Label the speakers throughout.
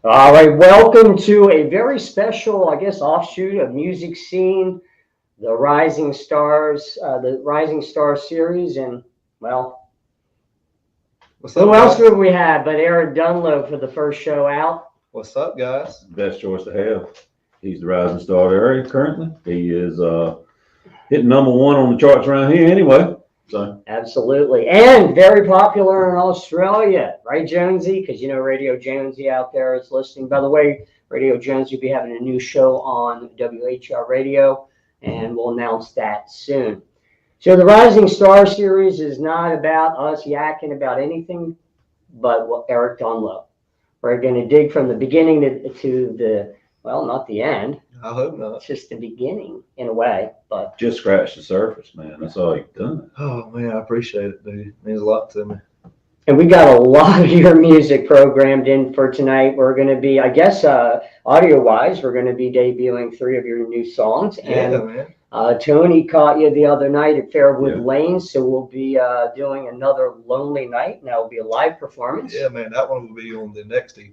Speaker 1: All right, welcome to a very special, I guess, offshoot of Music Scene, the Rising Stars series, and well,
Speaker 2: What's up,
Speaker 1: who else
Speaker 2: guys?
Speaker 1: would we have but Eric Dunlow for the first show out?
Speaker 2: What's up, guys?
Speaker 3: Best choice to have. He's the rising star area currently. He is hitting #1 on the charts around here anyway. So
Speaker 1: Absolutely, and very popular in Australia, right, Jonesy? Because you know Radio Jonesy out there is listening. By the way, Radio Jonesy will be having a new show on WHR Radio, and we'll announce that soon. So the Rising Star series is not about us yakking about anything but Eric Dunlow. We're going to dig from the beginning to the, well, not the end.
Speaker 2: I hope not.
Speaker 1: It's just the beginning in a way, but
Speaker 3: just scratched the surface, man. That's all you've done.
Speaker 2: Oh man, I appreciate it, dude. It means a lot to me.
Speaker 1: and we got a lot of your music programmed in for tonight. We're going to be, I guess, audio-wise, we're going to be debuting 3 of your new songs.
Speaker 2: Yeah,
Speaker 1: And
Speaker 2: man.
Speaker 1: Tony caught you the other night at Fairwood
Speaker 3: Yeah.
Speaker 1: Lanes, so we'll be doing another Lonely Night, and that will be a live performance.
Speaker 2: Yeah, man. That one will be on the next EP.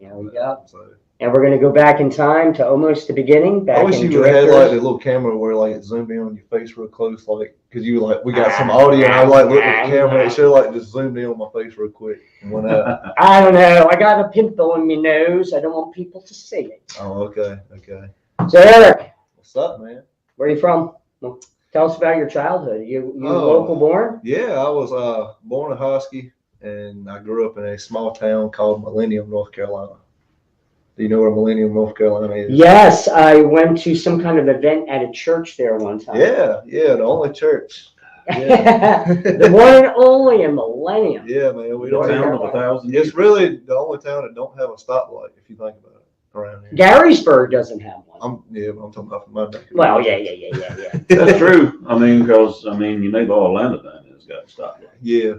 Speaker 1: There we go.
Speaker 2: So,
Speaker 1: And we're going to go back in time to almost the beginning. Back
Speaker 2: I wish
Speaker 1: in
Speaker 2: you would have had like
Speaker 1: Drifters.
Speaker 2: the little camera where like it zoomed in on your face real close, like because you like we got some audio. And I like looked at the camera. It should like just zoomed in on my face real quick and went out.
Speaker 1: I don't know. I got a pimple in my nose. I don't want people to see it.
Speaker 2: Oh, okay.
Speaker 1: So, Eric,
Speaker 2: What's up, man?
Speaker 1: where are you from? Well, tell us about your childhood. You
Speaker 2: Oh.
Speaker 1: local born?
Speaker 2: Yeah, I was born in Husky, and I grew up in a small town called Millennium, North Carolina. Do you know where Millennium, North Carolina is?
Speaker 1: Yes, I went to some kind of event at a church there one time.
Speaker 2: Yeah, the only church.
Speaker 1: The one and only in Millennium.
Speaker 2: Yeah, man, we
Speaker 3: The
Speaker 2: don't
Speaker 1: North
Speaker 3: town
Speaker 2: have.
Speaker 3: of 1,000
Speaker 2: It's
Speaker 3: years.
Speaker 2: really the only town that don't have a stoplight, if you think about it, around here.
Speaker 1: Garysburg doesn't have one.
Speaker 2: But I'm talking about from my neck.
Speaker 1: Well, yeah.
Speaker 3: That's true. I mean, because you know, all Atlanta down has got to stop.
Speaker 2: Yeah.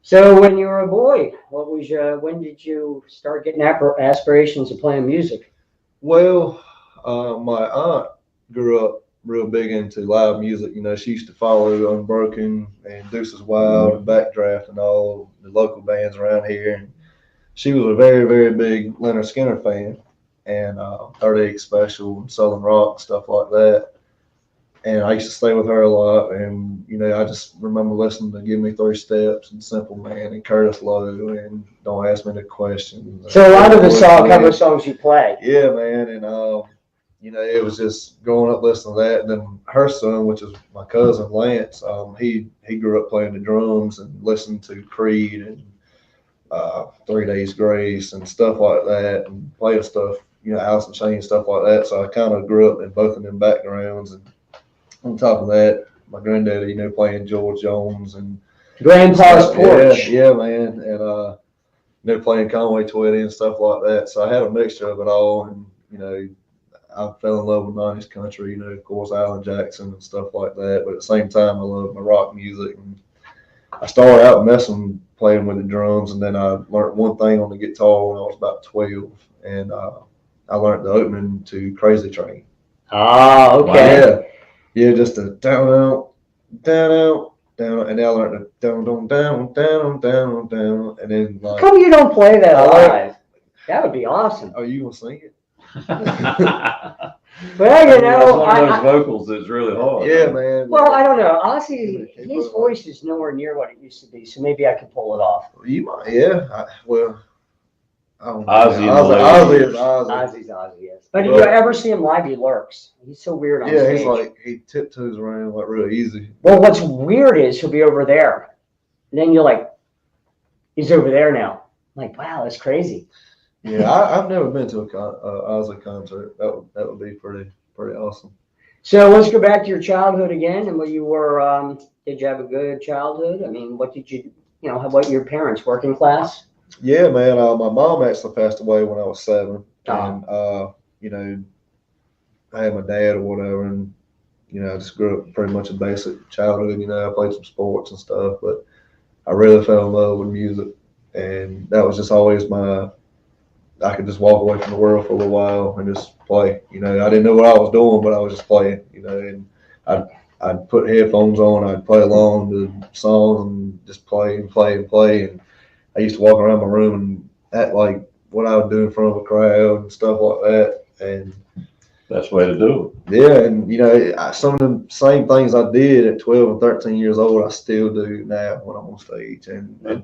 Speaker 1: So when you were a boy, when did you start getting aspirations of playing music?
Speaker 2: Well, my aunt grew up real big into live music. You know, she used to follow Unbroken and Deuces Wild and Backdraft and all the local bands around here. And she was a very, very big Leonard Skinner fan, and 38 Special and Southern Rock, stuff like that. And I used to stay with her a lot, and you know, I just remember listening to "Give Me 3 Steps" and "Simple Man" and Curtis Lowe and "Don't Ask Me the Questions."
Speaker 1: So a lot of the cover songs you play.
Speaker 2: Yeah, man, and you know, it was just growing up listening to that. And then her son, which is my cousin Lance, he grew up playing the drums and listening to Creed and 3 Days Grace and stuff like that, and playing stuff, you know, Alice in Chains, stuff like that. So I kind of grew up in both of them backgrounds. And on top of that, my granddaddy, you know, playing George Jones and
Speaker 1: Grandpa's Porch.
Speaker 2: Yeah, man, and you know, playing Conway Twitty and stuff like that. So I had a mixture of it all, and you know, I fell in love with 90s country, you know, of course, Alan Jackson and stuff like that. But at the same time, I love my rock music. And I started out messing, playing with the drums, and then I learned one thing on the guitar when I was about 12, and I learned the opening to Crazy Train.
Speaker 1: Oh, okay.
Speaker 2: Yeah, just a down, out, down, out, down, and then I learned the down, down, down, down, down, down, and then
Speaker 1: How
Speaker 2: like,
Speaker 1: come you don't play that
Speaker 2: I like-
Speaker 1: live? That would be awesome.
Speaker 2: are you gonna sing it?
Speaker 1: Well, you
Speaker 3: It's
Speaker 1: know,
Speaker 3: one of those vocals that's really hard.
Speaker 2: Yeah, man.
Speaker 1: well, I don't know. Honestly, his voice is nowhere near what it used to be, so maybe I could pull it off.
Speaker 2: You might, yeah. I don't know.
Speaker 3: Ozzy and the
Speaker 2: Ozzy
Speaker 3: Ladies.
Speaker 2: is Ozzy.
Speaker 1: Ozzy's Ozzy, yes. But if you ever see him live, he lurks. He's so weird on
Speaker 2: Yeah,
Speaker 1: stage.
Speaker 2: he's like, he tiptoes around like real easy.
Speaker 1: Well, what's weird is he'll be over there. And then you're like, he's over there now. I'm like, wow, that's crazy.
Speaker 2: Yeah, I've never been to a Ozzy concert. That would be pretty awesome.
Speaker 1: So let's go back to your childhood again. And when you were, did you have a good childhood? I mean, what did you know, how about your parents, working class?
Speaker 2: Yeah, man. My mom actually passed away when I was 7,
Speaker 1: Oh.
Speaker 2: and you know, I had my dad or whatever, and you know, I just grew up pretty much a basic childhood. You know, I played some sports and stuff, but I really fell in love with music, and that was just always I could just walk away from the world for a little while and just play. You know, I didn't know what I was doing, but I was just playing. You know, and I'd put headphones on, I'd play along to songs and just play and play and play. And I used to walk around my room and act like what I would do in front of a crowd and stuff like that. And
Speaker 3: That's the way to do
Speaker 2: yeah, and some of the same things I did at 12 and 13 years old, I still do now when I'm on stage. And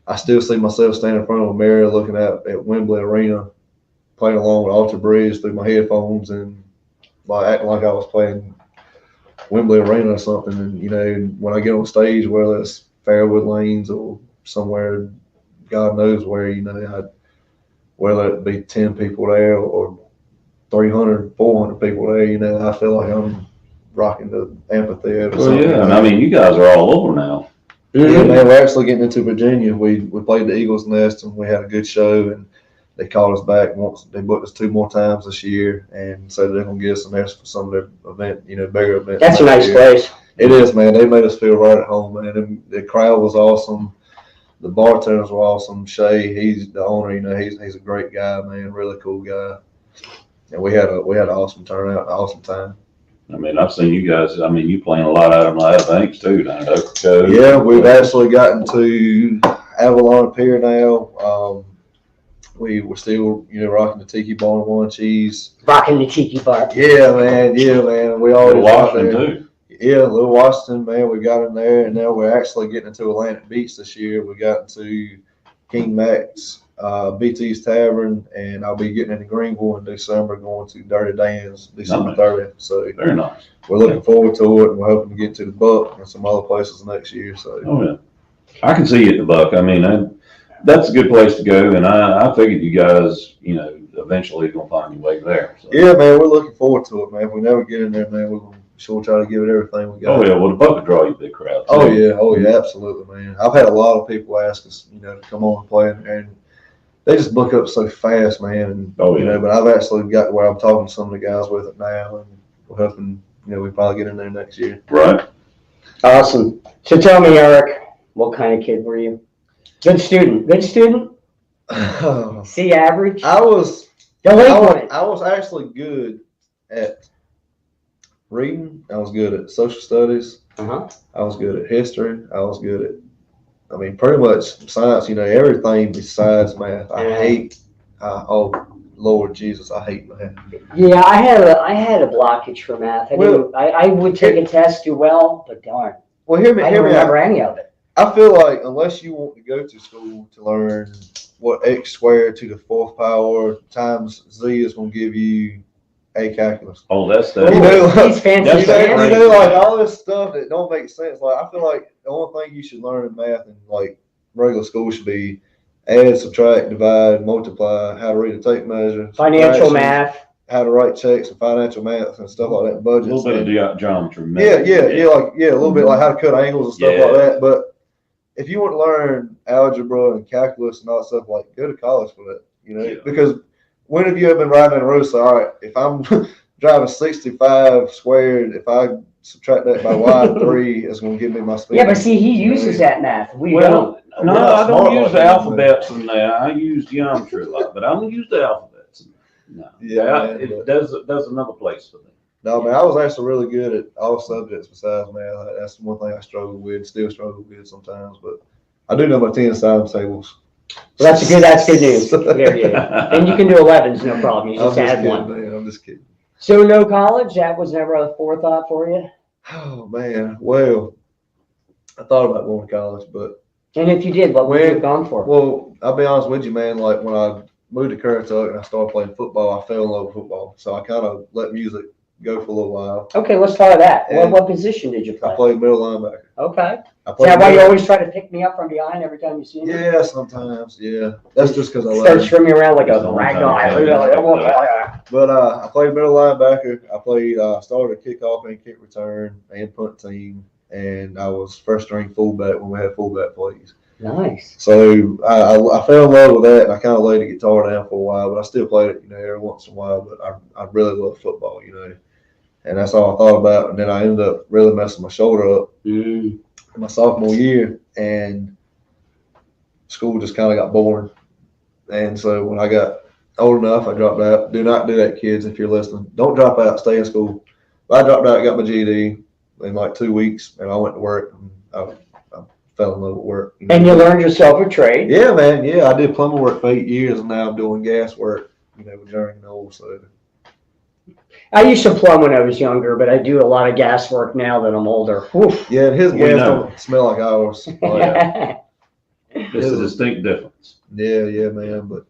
Speaker 2: I still see myself standing in front of a mirror looking at Wembley Arena, playing along with Alter Bridge through my headphones and acting like I was playing Wembley Arena or something. And, when I get on stage, whether it's Fairwood Lanes or somewhere, God knows where, whether it be 10 people there or 300, 400 people there, I feel like I'm rocking the amphitheater.
Speaker 3: it. Well, yeah, and I mean, you guys are all over now.
Speaker 2: Yeah, man, we're actually getting into Virginia. We played the Eagles Nest and we had a good show, and they called us back once. They booked us 2 more times this year, and said they're gonna give us some extra for some of their event, bigger events.
Speaker 1: That's a nice place.
Speaker 2: It is, man. They made us feel right at home, man. And the crowd was awesome. The bartenders were awesome. Shay, he's the owner. He's a great guy, man. Really cool guy. And we had an awesome turnout, an awesome time.
Speaker 3: I mean, I've seen you guys. I mean, you playing a lot out of Banks too, down at Oak Cove.
Speaker 2: Yeah, we've actually gotten to Avalon Pier now. We're still, rocking the Tiki Bar and One Cheese.
Speaker 1: Rocking the Tiki Bar.
Speaker 2: Yeah, man. We always
Speaker 3: Washington too.
Speaker 2: Yeah, Little Washington, man. We got in there, and now we're actually getting into Atlantic Beach this year. We got into King Mac's, BT's Tavern, and I'll be getting into Greenville in December, going to Dirty Dan's December 30th. So
Speaker 3: Very nice.
Speaker 2: we're looking forward to it, and we're hoping to get to the Buck and some other places next year. So
Speaker 3: Oh yeah, I can see you at the Buck. I mean, that's a good place to go, and I figured you guys, eventually gonna find your way there. So.
Speaker 2: yeah, man, we're looking forward to it, man. If we never get in there, man, we're gonna sure try to give it everything we got.
Speaker 3: Oh yeah, well the Buck would draw you a big crowd.
Speaker 2: Oh yeah, absolutely, man. I've had a lot of people ask us, to come on and play, and they just book up so fast, man. And but I've actually got to where I'm talking to some of the guys with it now, and we're hoping, we probably get in there next year.
Speaker 3: Right.
Speaker 1: Awesome. So tell me, Eric, what kind of kid were you? Good student. Good student? C average?
Speaker 2: I was
Speaker 1: Delinquent.
Speaker 2: I was actually good at reading. I was good at social studies.
Speaker 1: Uh-huh.
Speaker 2: I was good at history. I was good at, pretty much science, everything besides math. Oh, Lord Jesus, I hate math.
Speaker 1: Yeah, I had a blockage for math. I would take a test, do well, but darn.
Speaker 2: Well, hear me
Speaker 1: I don't
Speaker 2: out.
Speaker 1: remember any of it.
Speaker 2: I feel like unless you want to go to school to learn what x squared to the 4th power times z is going to give you a calculus.
Speaker 3: Oh, that's the.
Speaker 1: These fancy
Speaker 3: that's
Speaker 2: like all this stuff that don't make sense. Like I feel like the only thing you should learn in math in like regular school should be add, subtract, divide, multiply, how to read a tape measure,
Speaker 1: Financial math.
Speaker 2: how to write checks and financial math and stuff like that.
Speaker 3: a
Speaker 2: Budgets.
Speaker 3: little bit of geometry.
Speaker 2: Yeah, a little bit like how to cut angles and stuff like that. But if you want to learn algebra and calculus and all that stuff, like go to college for that, because when have you ever been riding in a road? So, all right, if I'm driving 65 squared, if I subtract that by y3, it's going to give me my speed.
Speaker 1: Yeah, but see, he uses that math. We don't.
Speaker 3: No, I don't use the alphabets in there. I use geometry a lot, but I don't use the alphabets. No.
Speaker 2: Yeah,
Speaker 3: it does another place for me.
Speaker 2: No, man, I was actually really good at all subjects besides math. That's one thing I struggle with, still struggle with sometimes. But I do know my 10 times tables.
Speaker 1: Well, that's good news. Yeah. And you can do 11s, no problem. You just add one.
Speaker 2: Man, I'm just kidding.
Speaker 1: So no college? That was never a forethought for you?
Speaker 2: Oh, man. Well, I thought about going to college, but.
Speaker 1: And if you did, what would you have gone for?
Speaker 2: Well, I'll be honest with you, man. Like when I moved to Currituck and I started playing football, I fell in love with football. So I kind of let music go for a little while.
Speaker 1: Okay, let's start with that. What position did you play?
Speaker 2: I played middle linebacker.
Speaker 1: Okay. Is that why you always try to pick me up from behind every time you see me?
Speaker 2: Yeah, sometimes. Yeah, that's just because I love
Speaker 1: Start
Speaker 2: it.
Speaker 1: swimming around like a rag doll.
Speaker 2: But I played middle linebacker. I started kickoff and kick return and punt team, and I was first string fullback when we had fullback plays.
Speaker 1: Nice.
Speaker 2: So I fell in love with that, and I kind of laid the guitar down for a while, but I still played it, every once in a while. But I really love football, and that's all I thought about. And then I ended up really messing my shoulder up in my sophomore year, and school just kind of got boring. And so when I got old enough, I dropped out. Do not do that, kids, if you're listening. Don't drop out. Stay in school. But I dropped out, got my GED in like 2 weeks, and I went to work. And I fell in love with work. You know?
Speaker 1: And you learned yourself a trade.
Speaker 2: Yeah, man. Yeah, I did plumbing work for 8 years, and now I'm doing gas work. You know, with Journey Knoll. So
Speaker 1: I used to plumb when I was younger, but I do a lot of gas work now that I'm older. Oof.
Speaker 2: yeah, and his
Speaker 3: We
Speaker 2: gas
Speaker 3: know.
Speaker 2: don't smell like ours. Oh, yeah.
Speaker 3: It's a distinct difference.
Speaker 2: Yeah, man. But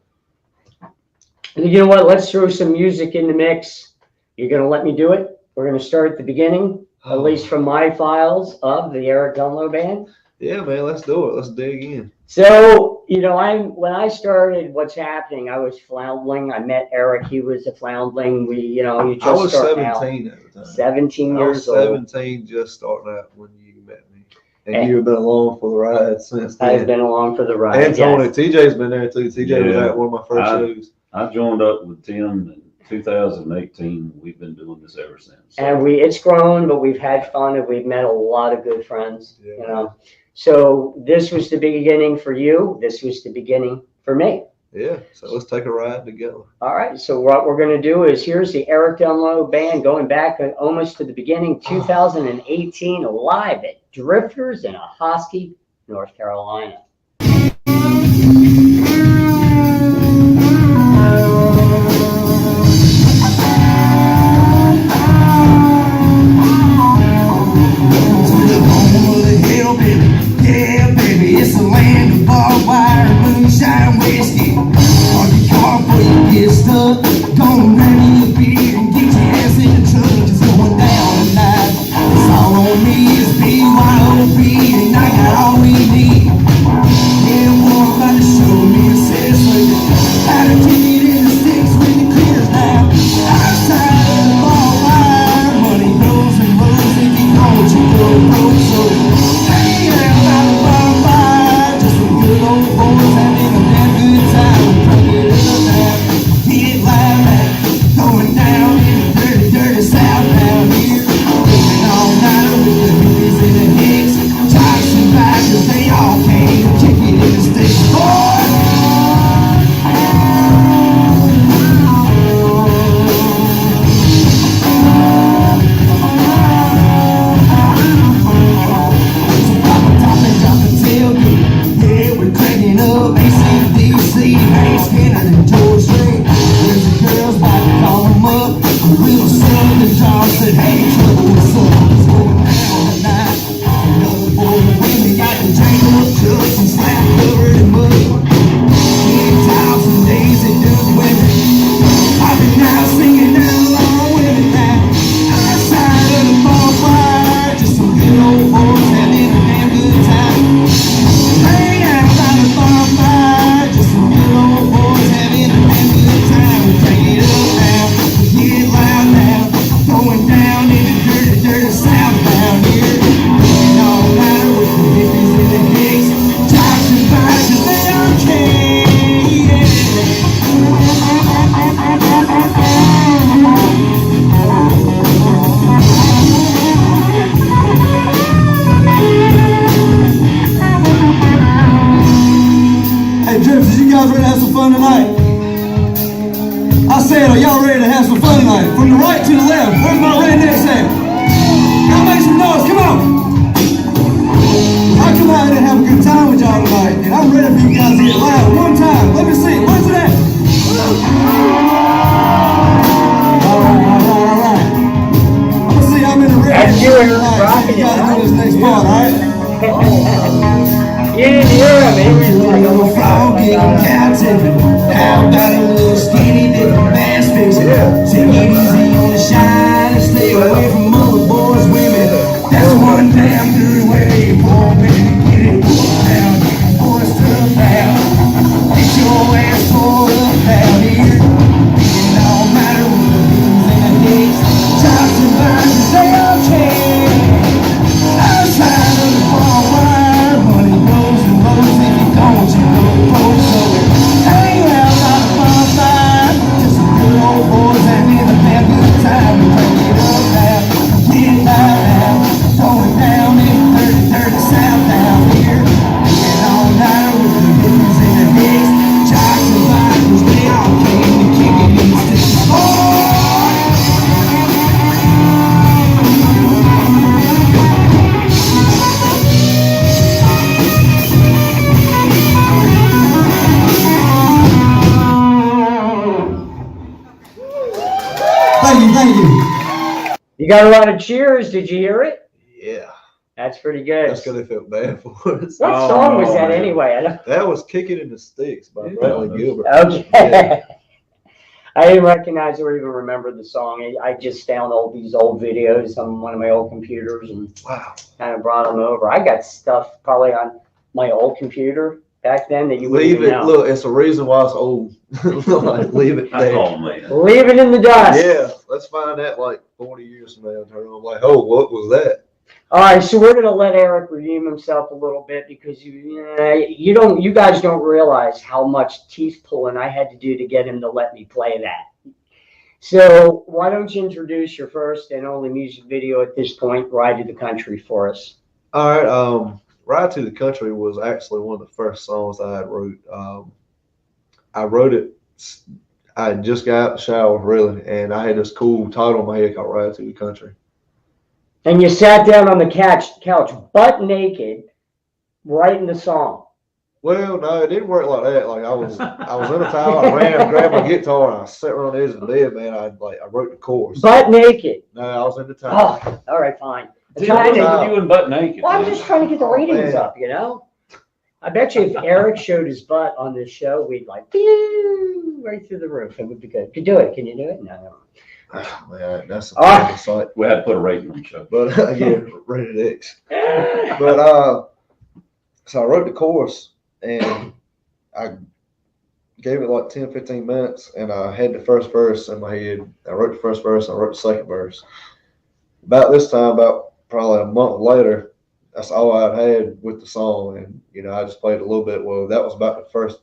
Speaker 1: You know what? Let's throw some music in the mix. You're going to let me do it? We're going to start at the beginning, at least from my files of the Eric Dunlow Band.
Speaker 2: yeah, man. Let's do it. Let's dig in.
Speaker 1: So, when I started What's Happening, I was floundering. I met Eric. He was a floundering. You
Speaker 2: I
Speaker 1: just
Speaker 2: was
Speaker 1: start
Speaker 2: 17
Speaker 1: now.
Speaker 2: at the time.
Speaker 1: 17
Speaker 2: I was
Speaker 1: years old.
Speaker 2: 17, just starting out when you met me, and you've been along for the ride since then.
Speaker 1: I've been along for the ride.
Speaker 2: And Tony,
Speaker 1: yes.
Speaker 2: TJ's been there too. TJ was
Speaker 3: Yeah.
Speaker 2: at one of my first shows.
Speaker 3: I joined up with Tim in 2018. We've been doing this ever since. So.
Speaker 1: And it's grown, but we've had fun and we've met a lot of good friends.
Speaker 2: Yeah.
Speaker 1: So this was the beginning for you. This was the beginning for me.
Speaker 2: Yeah, so let's take a ride together.
Speaker 1: All right. So what we're going to do is here's the Eric Dunlow Band going back almost to the beginning, 2018, live at Drifters in Ahoskie, North Carolina.
Speaker 4: It's a land of barbed wire and moonshine whiskey. Park your car before you get stuck. Gonna run in your beer and get your ass in the truck. Just going down tonight. It's all on me. It's BYOB and I got all we need. Yeah, more about to show me a set how to kick it in the sticks when the clears down. Outside of the barbed wire, money goes and rolls if you know what you go. So hey, about the barbed wire, just some good old boys having a damn good time. Crank it up now, get it loud now, going down in the dirty, dirty south down here. Living all night with the hippies and the hicks, jocks and bikers, they all came to kick it in the sticks. Said, hey, trouble, what's up? What's going down tonight? Another boy and women got the jangle up jugs and slap covered in mud. 10,000 days it does women. I've been now singing along with it now. Outside of the barbed wire, just some good old boys having a damn good time. Hey, outside of the barbed wire, just some good old boys having a damn good time. We take it up now, we get it loud now. Going down in the dirty, dirty south down here. Living all night with the hippies and the hicks. Jocks and bikers, they all came. Hey, Drifters, you guys ready to have some fun tonight? I said, are y'all ready to have some fun tonight? From the right to the left, where's my rednecks at? Y'all make some noise, come on! I come out here and have a good time with y'all tonight, and I'm ready for you guys to get loud. One time, let me see, where's it at? Alright. I'm gonna see how many rednecks
Speaker 1: That's you, Eric,
Speaker 4: tonight.
Speaker 1: rocking
Speaker 4: You
Speaker 1: it,
Speaker 4: guys
Speaker 1: huh?
Speaker 4: do this next part, alright?
Speaker 1: You didn't hear him. He was
Speaker 4: A
Speaker 1: like,
Speaker 4: little frog getting cow tipping. How about a little skinny dipping bass fishing? Take it easy on the shine and stay away from other boys' women. That's one damn good way, boy, baby, get it down. Boys to the pound. Get your ass pulled up down here. Thank you.
Speaker 1: You got a lot of cheers. Did you hear it?
Speaker 2: Yeah.
Speaker 1: That's pretty good.
Speaker 2: That's because they felt bad for us.
Speaker 1: What
Speaker 3: Oh,
Speaker 1: song was that
Speaker 3: man.
Speaker 1: anyway? I don't.
Speaker 2: That was Kicking in the Sticks by
Speaker 3: Yeah,
Speaker 2: Bradley
Speaker 3: that's-
Speaker 2: Gilbert.
Speaker 1: Okay.
Speaker 2: Yeah.
Speaker 1: I didn't recognize or even remember the song. I just found all these old videos on one of my old computers and
Speaker 2: Wow.
Speaker 1: kind of brought them over. I got stuff probably on my old computer back then that you wouldn't
Speaker 2: Leave
Speaker 1: even
Speaker 2: it.
Speaker 1: know.
Speaker 2: Look, it's a reason why it's old. Like, leave it there.
Speaker 3: Oh, man.
Speaker 1: Leave it in the dust.
Speaker 2: Yeah, let's find that like 40 years from now. And turn on like, oh, what was that?
Speaker 1: All right, so we're gonna let Eric redeem himself a little bit because you guys don't realize how much teeth pulling I had to do to get him to let me play that. So why don't you introduce your first and only music video at this point, Ride to the Country, for us?
Speaker 2: All right. Ride to the Country was actually one of the first songs I had wrote. I wrote it. I had just got out of the shower, really, and I had this cool title in my head called Ride to the Country.
Speaker 1: And you sat down on the couch butt naked, writing the song.
Speaker 2: Well, no, it didn't work like that. Like I was in a towel, I ran and grabbed my guitar, and I sat around the edge of the bed, man. I wrote the chorus.
Speaker 1: Butt naked.
Speaker 2: No, I was in the towel.
Speaker 1: Oh, all right, fine. I'm
Speaker 3: Dude,
Speaker 1: trying
Speaker 3: what
Speaker 1: to-
Speaker 3: are you doing butt naked?
Speaker 1: Well, I'm
Speaker 3: man?
Speaker 1: just trying to get the ratings
Speaker 2: man.
Speaker 1: up, you know? I bet you if Eric showed his butt on this show, we'd like, pew, right through the roof. It would be good. Could do it. Can you do it? No.
Speaker 2: Oh, man, that's a
Speaker 1: All right.
Speaker 2: terrible sight.
Speaker 3: We had to put a rating on the show.
Speaker 2: But yeah, rated X. But so I wrote the chorus and I gave it like 10, 15 minutes, and I had the first verse in my head. I wrote the first verse, and I wrote the second verse. About this time, about probably a month later, that's all I had with the song, and I just played a little bit. Well, that was about the first.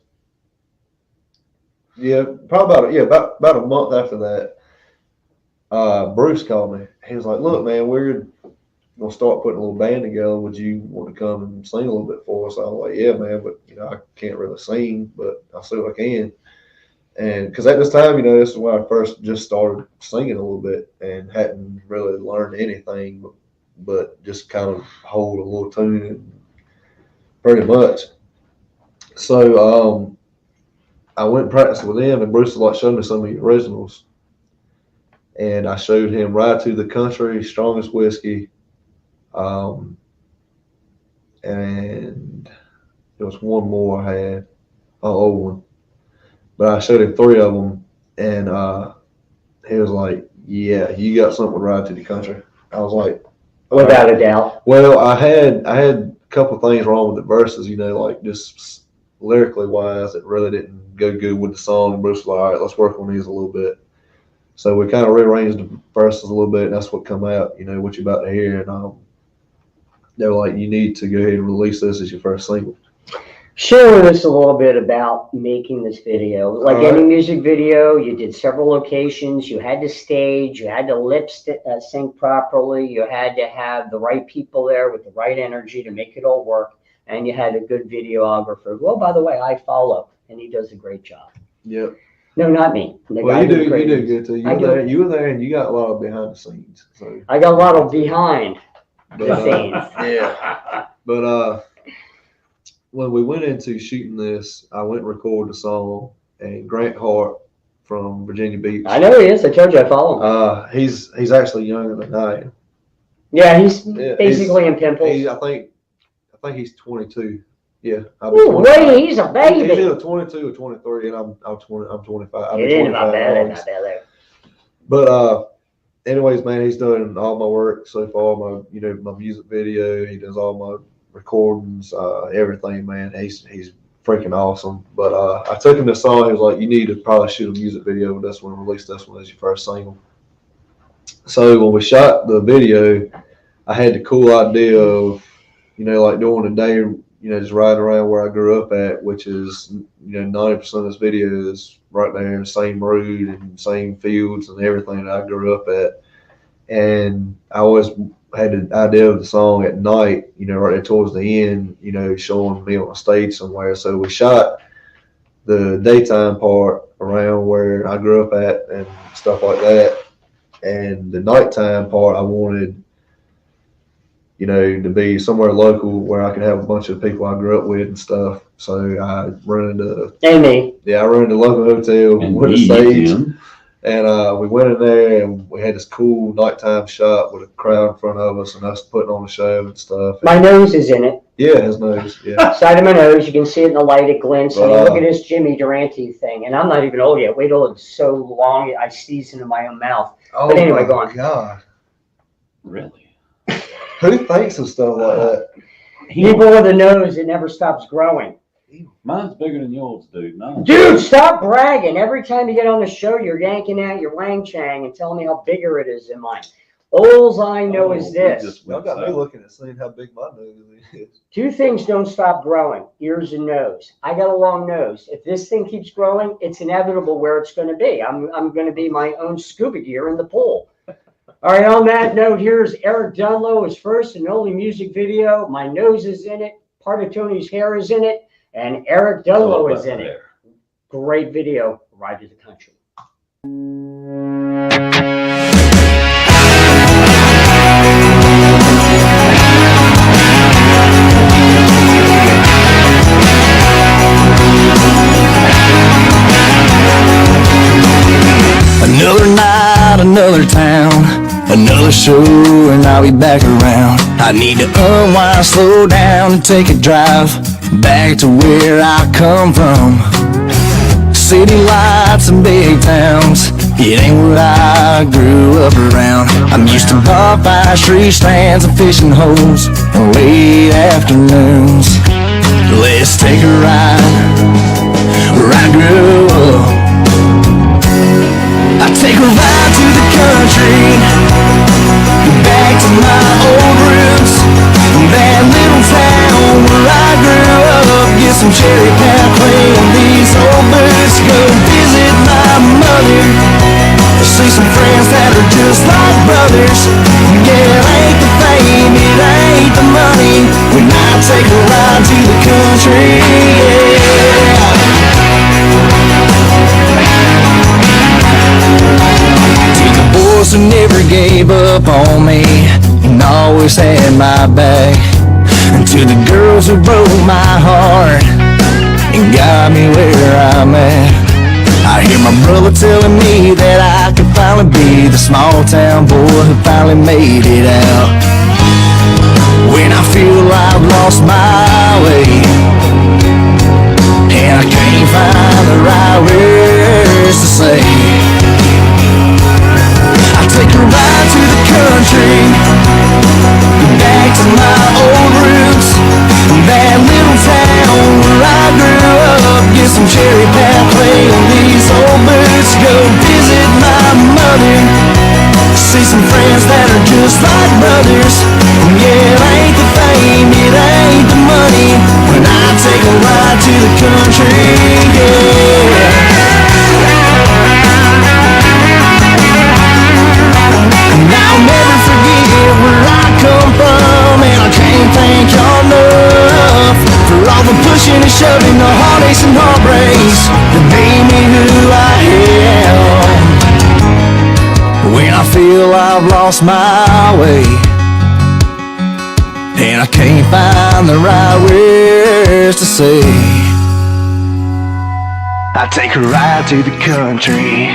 Speaker 2: Yeah, probably about a month after that. Bruce called me. He was like, "Look, man, we're gonna start putting a little band together. Would you want to come and sing a little bit for us?" I was like, "Yeah, man, but I can't really sing, but I'll see what I can." And because at this time, this is when I first just started singing a little bit and hadn't really learned anything, but just kind of hold a little tune and pretty much. So I went and practiced with him, and Bruce was like, "Show me some of your originals." And I showed him Ride to the Country, Strongest Whiskey, and there was one more I had, an old one. But I showed him 3 of them, and he was like, "Yeah, you got something with Ride to the Country." I was like,
Speaker 1: Without a doubt.
Speaker 2: well, I had a couple of things wrong with the verses, like just lyrically wise, it really didn't go good with the song. And Bruce was like, "All right, let's work on these a little bit." So we kind of rearranged the verses a little bit, and that's what come out, what you're about to hear. And they were like, "You need to go ahead and release this as your first single."
Speaker 1: Share with us a little bit about making this video. Like
Speaker 2: All right.
Speaker 1: any music video, you did several locations, you had to stage, you had to lip sync properly, you had to have the right people there with the right energy to make it all work, and you had a good videographer. Well, by the way, I follow, and he does a great job.
Speaker 2: Yep.
Speaker 1: No, not me. The
Speaker 2: Well,
Speaker 1: guy
Speaker 2: you
Speaker 1: who
Speaker 2: do
Speaker 1: created it.
Speaker 2: good too.
Speaker 1: I do.
Speaker 2: You were there, and you got a lot of behind the scenes. So,
Speaker 1: I got a lot of behind
Speaker 2: but,
Speaker 1: the scenes.
Speaker 2: yeah. But when we went into shooting this, I went and recorded the song, and Grant Hart from Virginia Beach.
Speaker 1: I know he is. I told you I follow him.
Speaker 2: He's actually younger than I am.
Speaker 1: Yeah, he's
Speaker 2: Yeah,
Speaker 1: basically in pimples.
Speaker 2: I think he's 22. Yeah.
Speaker 1: Ooh, wait, he's a
Speaker 2: He's
Speaker 1: baby.
Speaker 2: either 22 or 23, and I'm 25. I'll be
Speaker 1: It ain't about
Speaker 2: 25
Speaker 1: that.
Speaker 2: in
Speaker 1: Ain't
Speaker 2: August.
Speaker 1: about that.
Speaker 2: But anyways, man, he's done all my work so far. My music video. He does all my recordings, everything, man. He's freaking awesome. But I took him this song. He was like, "You need to probably shoot a music video with this one. Release this one as your first single." So when we shot the video, I had the cool idea of, like during the day, just riding around where I grew up at, which is, 90% of this video is right there in the same road and same fields and everything that I grew up at. And I always had an idea of the song at night, right there towards the end, showing me on a stage somewhere. So we shot the daytime part around where I grew up at and stuff like that. And the nighttime part, I wanted, to be somewhere local where I could have a bunch of people I grew up with and stuff. So I rented
Speaker 1: Amy.
Speaker 2: a local hotel
Speaker 3: And
Speaker 2: with a
Speaker 3: he
Speaker 2: stage.
Speaker 3: him.
Speaker 2: And we went in there and we had this cool nighttime shot with a crowd in front of us and us putting on the show and stuff.
Speaker 1: My nose is in it.
Speaker 2: Yeah, his nose. Yeah.
Speaker 1: Side of my nose, you can see it in the light, it glints. I mean,
Speaker 2: Wow.
Speaker 1: look at this Jimmy Durante thing. And I'm not even old yet. Wait till it's so long, I sneeze into my own mouth.
Speaker 2: Oh,
Speaker 1: But anyway, go
Speaker 2: my
Speaker 1: on.
Speaker 2: God.
Speaker 3: Really?
Speaker 2: Who thinks of stuff like that?
Speaker 1: People with a nose, it never stops growing.
Speaker 3: Mine's bigger than yours, dude. No.
Speaker 1: Dude, stop bragging. Every time you get on the show, you're yanking out your wang chang and telling me how bigger it is than mine. All I know is this.
Speaker 2: Y'all got me looking at seeing how big my nose is.
Speaker 1: Two things don't stop growing, ears and nose. I got a long nose. If this thing keeps growing, it's inevitable where it's going to be. I'm going to be my own scuba gear in the pool. All right, on that note, here's Eric Dunlow, his first and only music video. My nose is in it. Part of Tony's hair is in it. And Eric Dunlow is in it. Great video. Ride to the country.
Speaker 4: Another night, another town, another show, and I'll be back around. I need to unwind, slow down, and take a drive back to where I come from. City lights and big towns, it ain't what I grew up around. I'm used to bonfire street stands and fishing holes on late afternoons. Let's take a ride where I grew up. I take a ride to the country, back to my old roots, that little town where I grew up. Get some cherry pie, play on these old boots, go visit my mother, see some friends that are just like brothers. Yeah, it ain't the fame, it ain't the money, when I take a ride to the country, yeah. Who never gave up on me and always had my back, and to the girls who broke my heart and got me where I'm at. I hear my brother telling me that I could finally be the small town boy who finally made it out. When I feel I've lost my way and I can't find the right words to say, take a ride to the country, back to my old roots, that little town where I grew up. Get some cherry pie, play on these old boots, go visit my mother, see some friends that are just like brothers. Yeah, it ain't the fame, it ain't the money, when I take a ride to the country, yeah. I'll never forget where I come from, and I can't thank y'all enough for all the pushing and shoving, the heartaches and heartbreaks that made me who I am. When I feel I've lost my way and I can't find the right words to say, I take a ride to the country,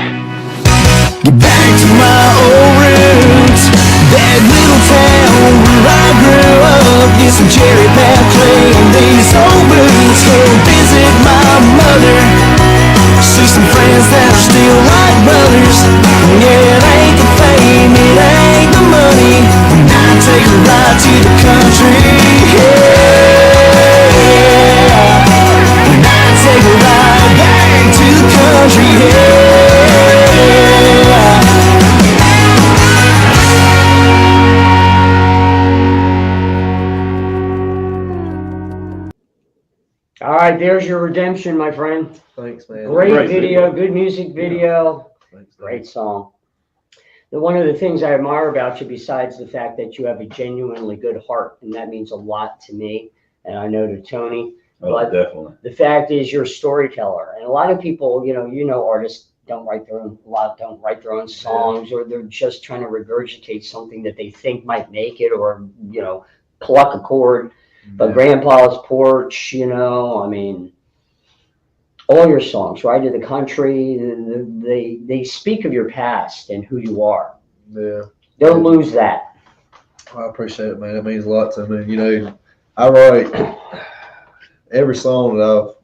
Speaker 4: get back to my old roots, that little town where I grew up. Get some cherry pie, play on these old boots, go visit my mother, see some friends that are still like brothers. Yeah, it ain't the fame, it ain't the money, when I take a ride to the country, yeah. When I take a ride back to the country, yeah.
Speaker 1: All right, there's your redemption, my friend.
Speaker 2: Thanks, man.
Speaker 1: Great video, good music video,
Speaker 2: Thanks,
Speaker 1: great song. One of the things I admire about you, besides the fact that you have a genuinely good heart, and that means a lot to me, and I know to Tony.
Speaker 3: Oh,
Speaker 1: But
Speaker 3: definitely.
Speaker 1: the fact is, you're a storyteller, and a lot of people, artists don't write their own songs, or they're just trying to regurgitate something that they think might make it, or pluck a chord. But Grandpa's Porch, I mean, All your songs, right? In the country, they speak of your past and who you are.
Speaker 2: Yeah.
Speaker 1: Don't lose that.
Speaker 2: I appreciate it, man. It means a lot to me. You know, I write every song that I've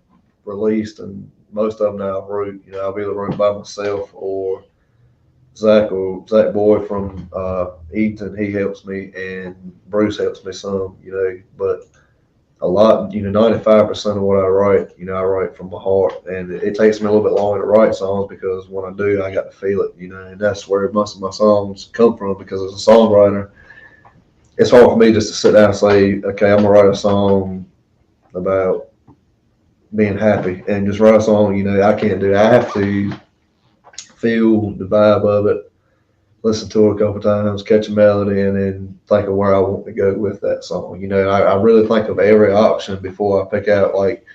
Speaker 2: released, and most of them now I've wrote. You know, I've either wrote by myself or Zach Boy from Eaton. He helps me, and Bruce helps me some. You know, but a lot, 95% of what I write, I write from my heart, and it takes me a little bit longer to write songs because when I do, I got to feel it. And that's where most of my songs come from because as a songwriter, it's hard for me just to sit down and say, okay, I'm gonna write a song about being happy and just write a song. I can't do it. I have to feel the vibe of it, listen to it a couple times, catch a melody, and then think of where I want to go with that song. I really think of every option before I pick out. Like,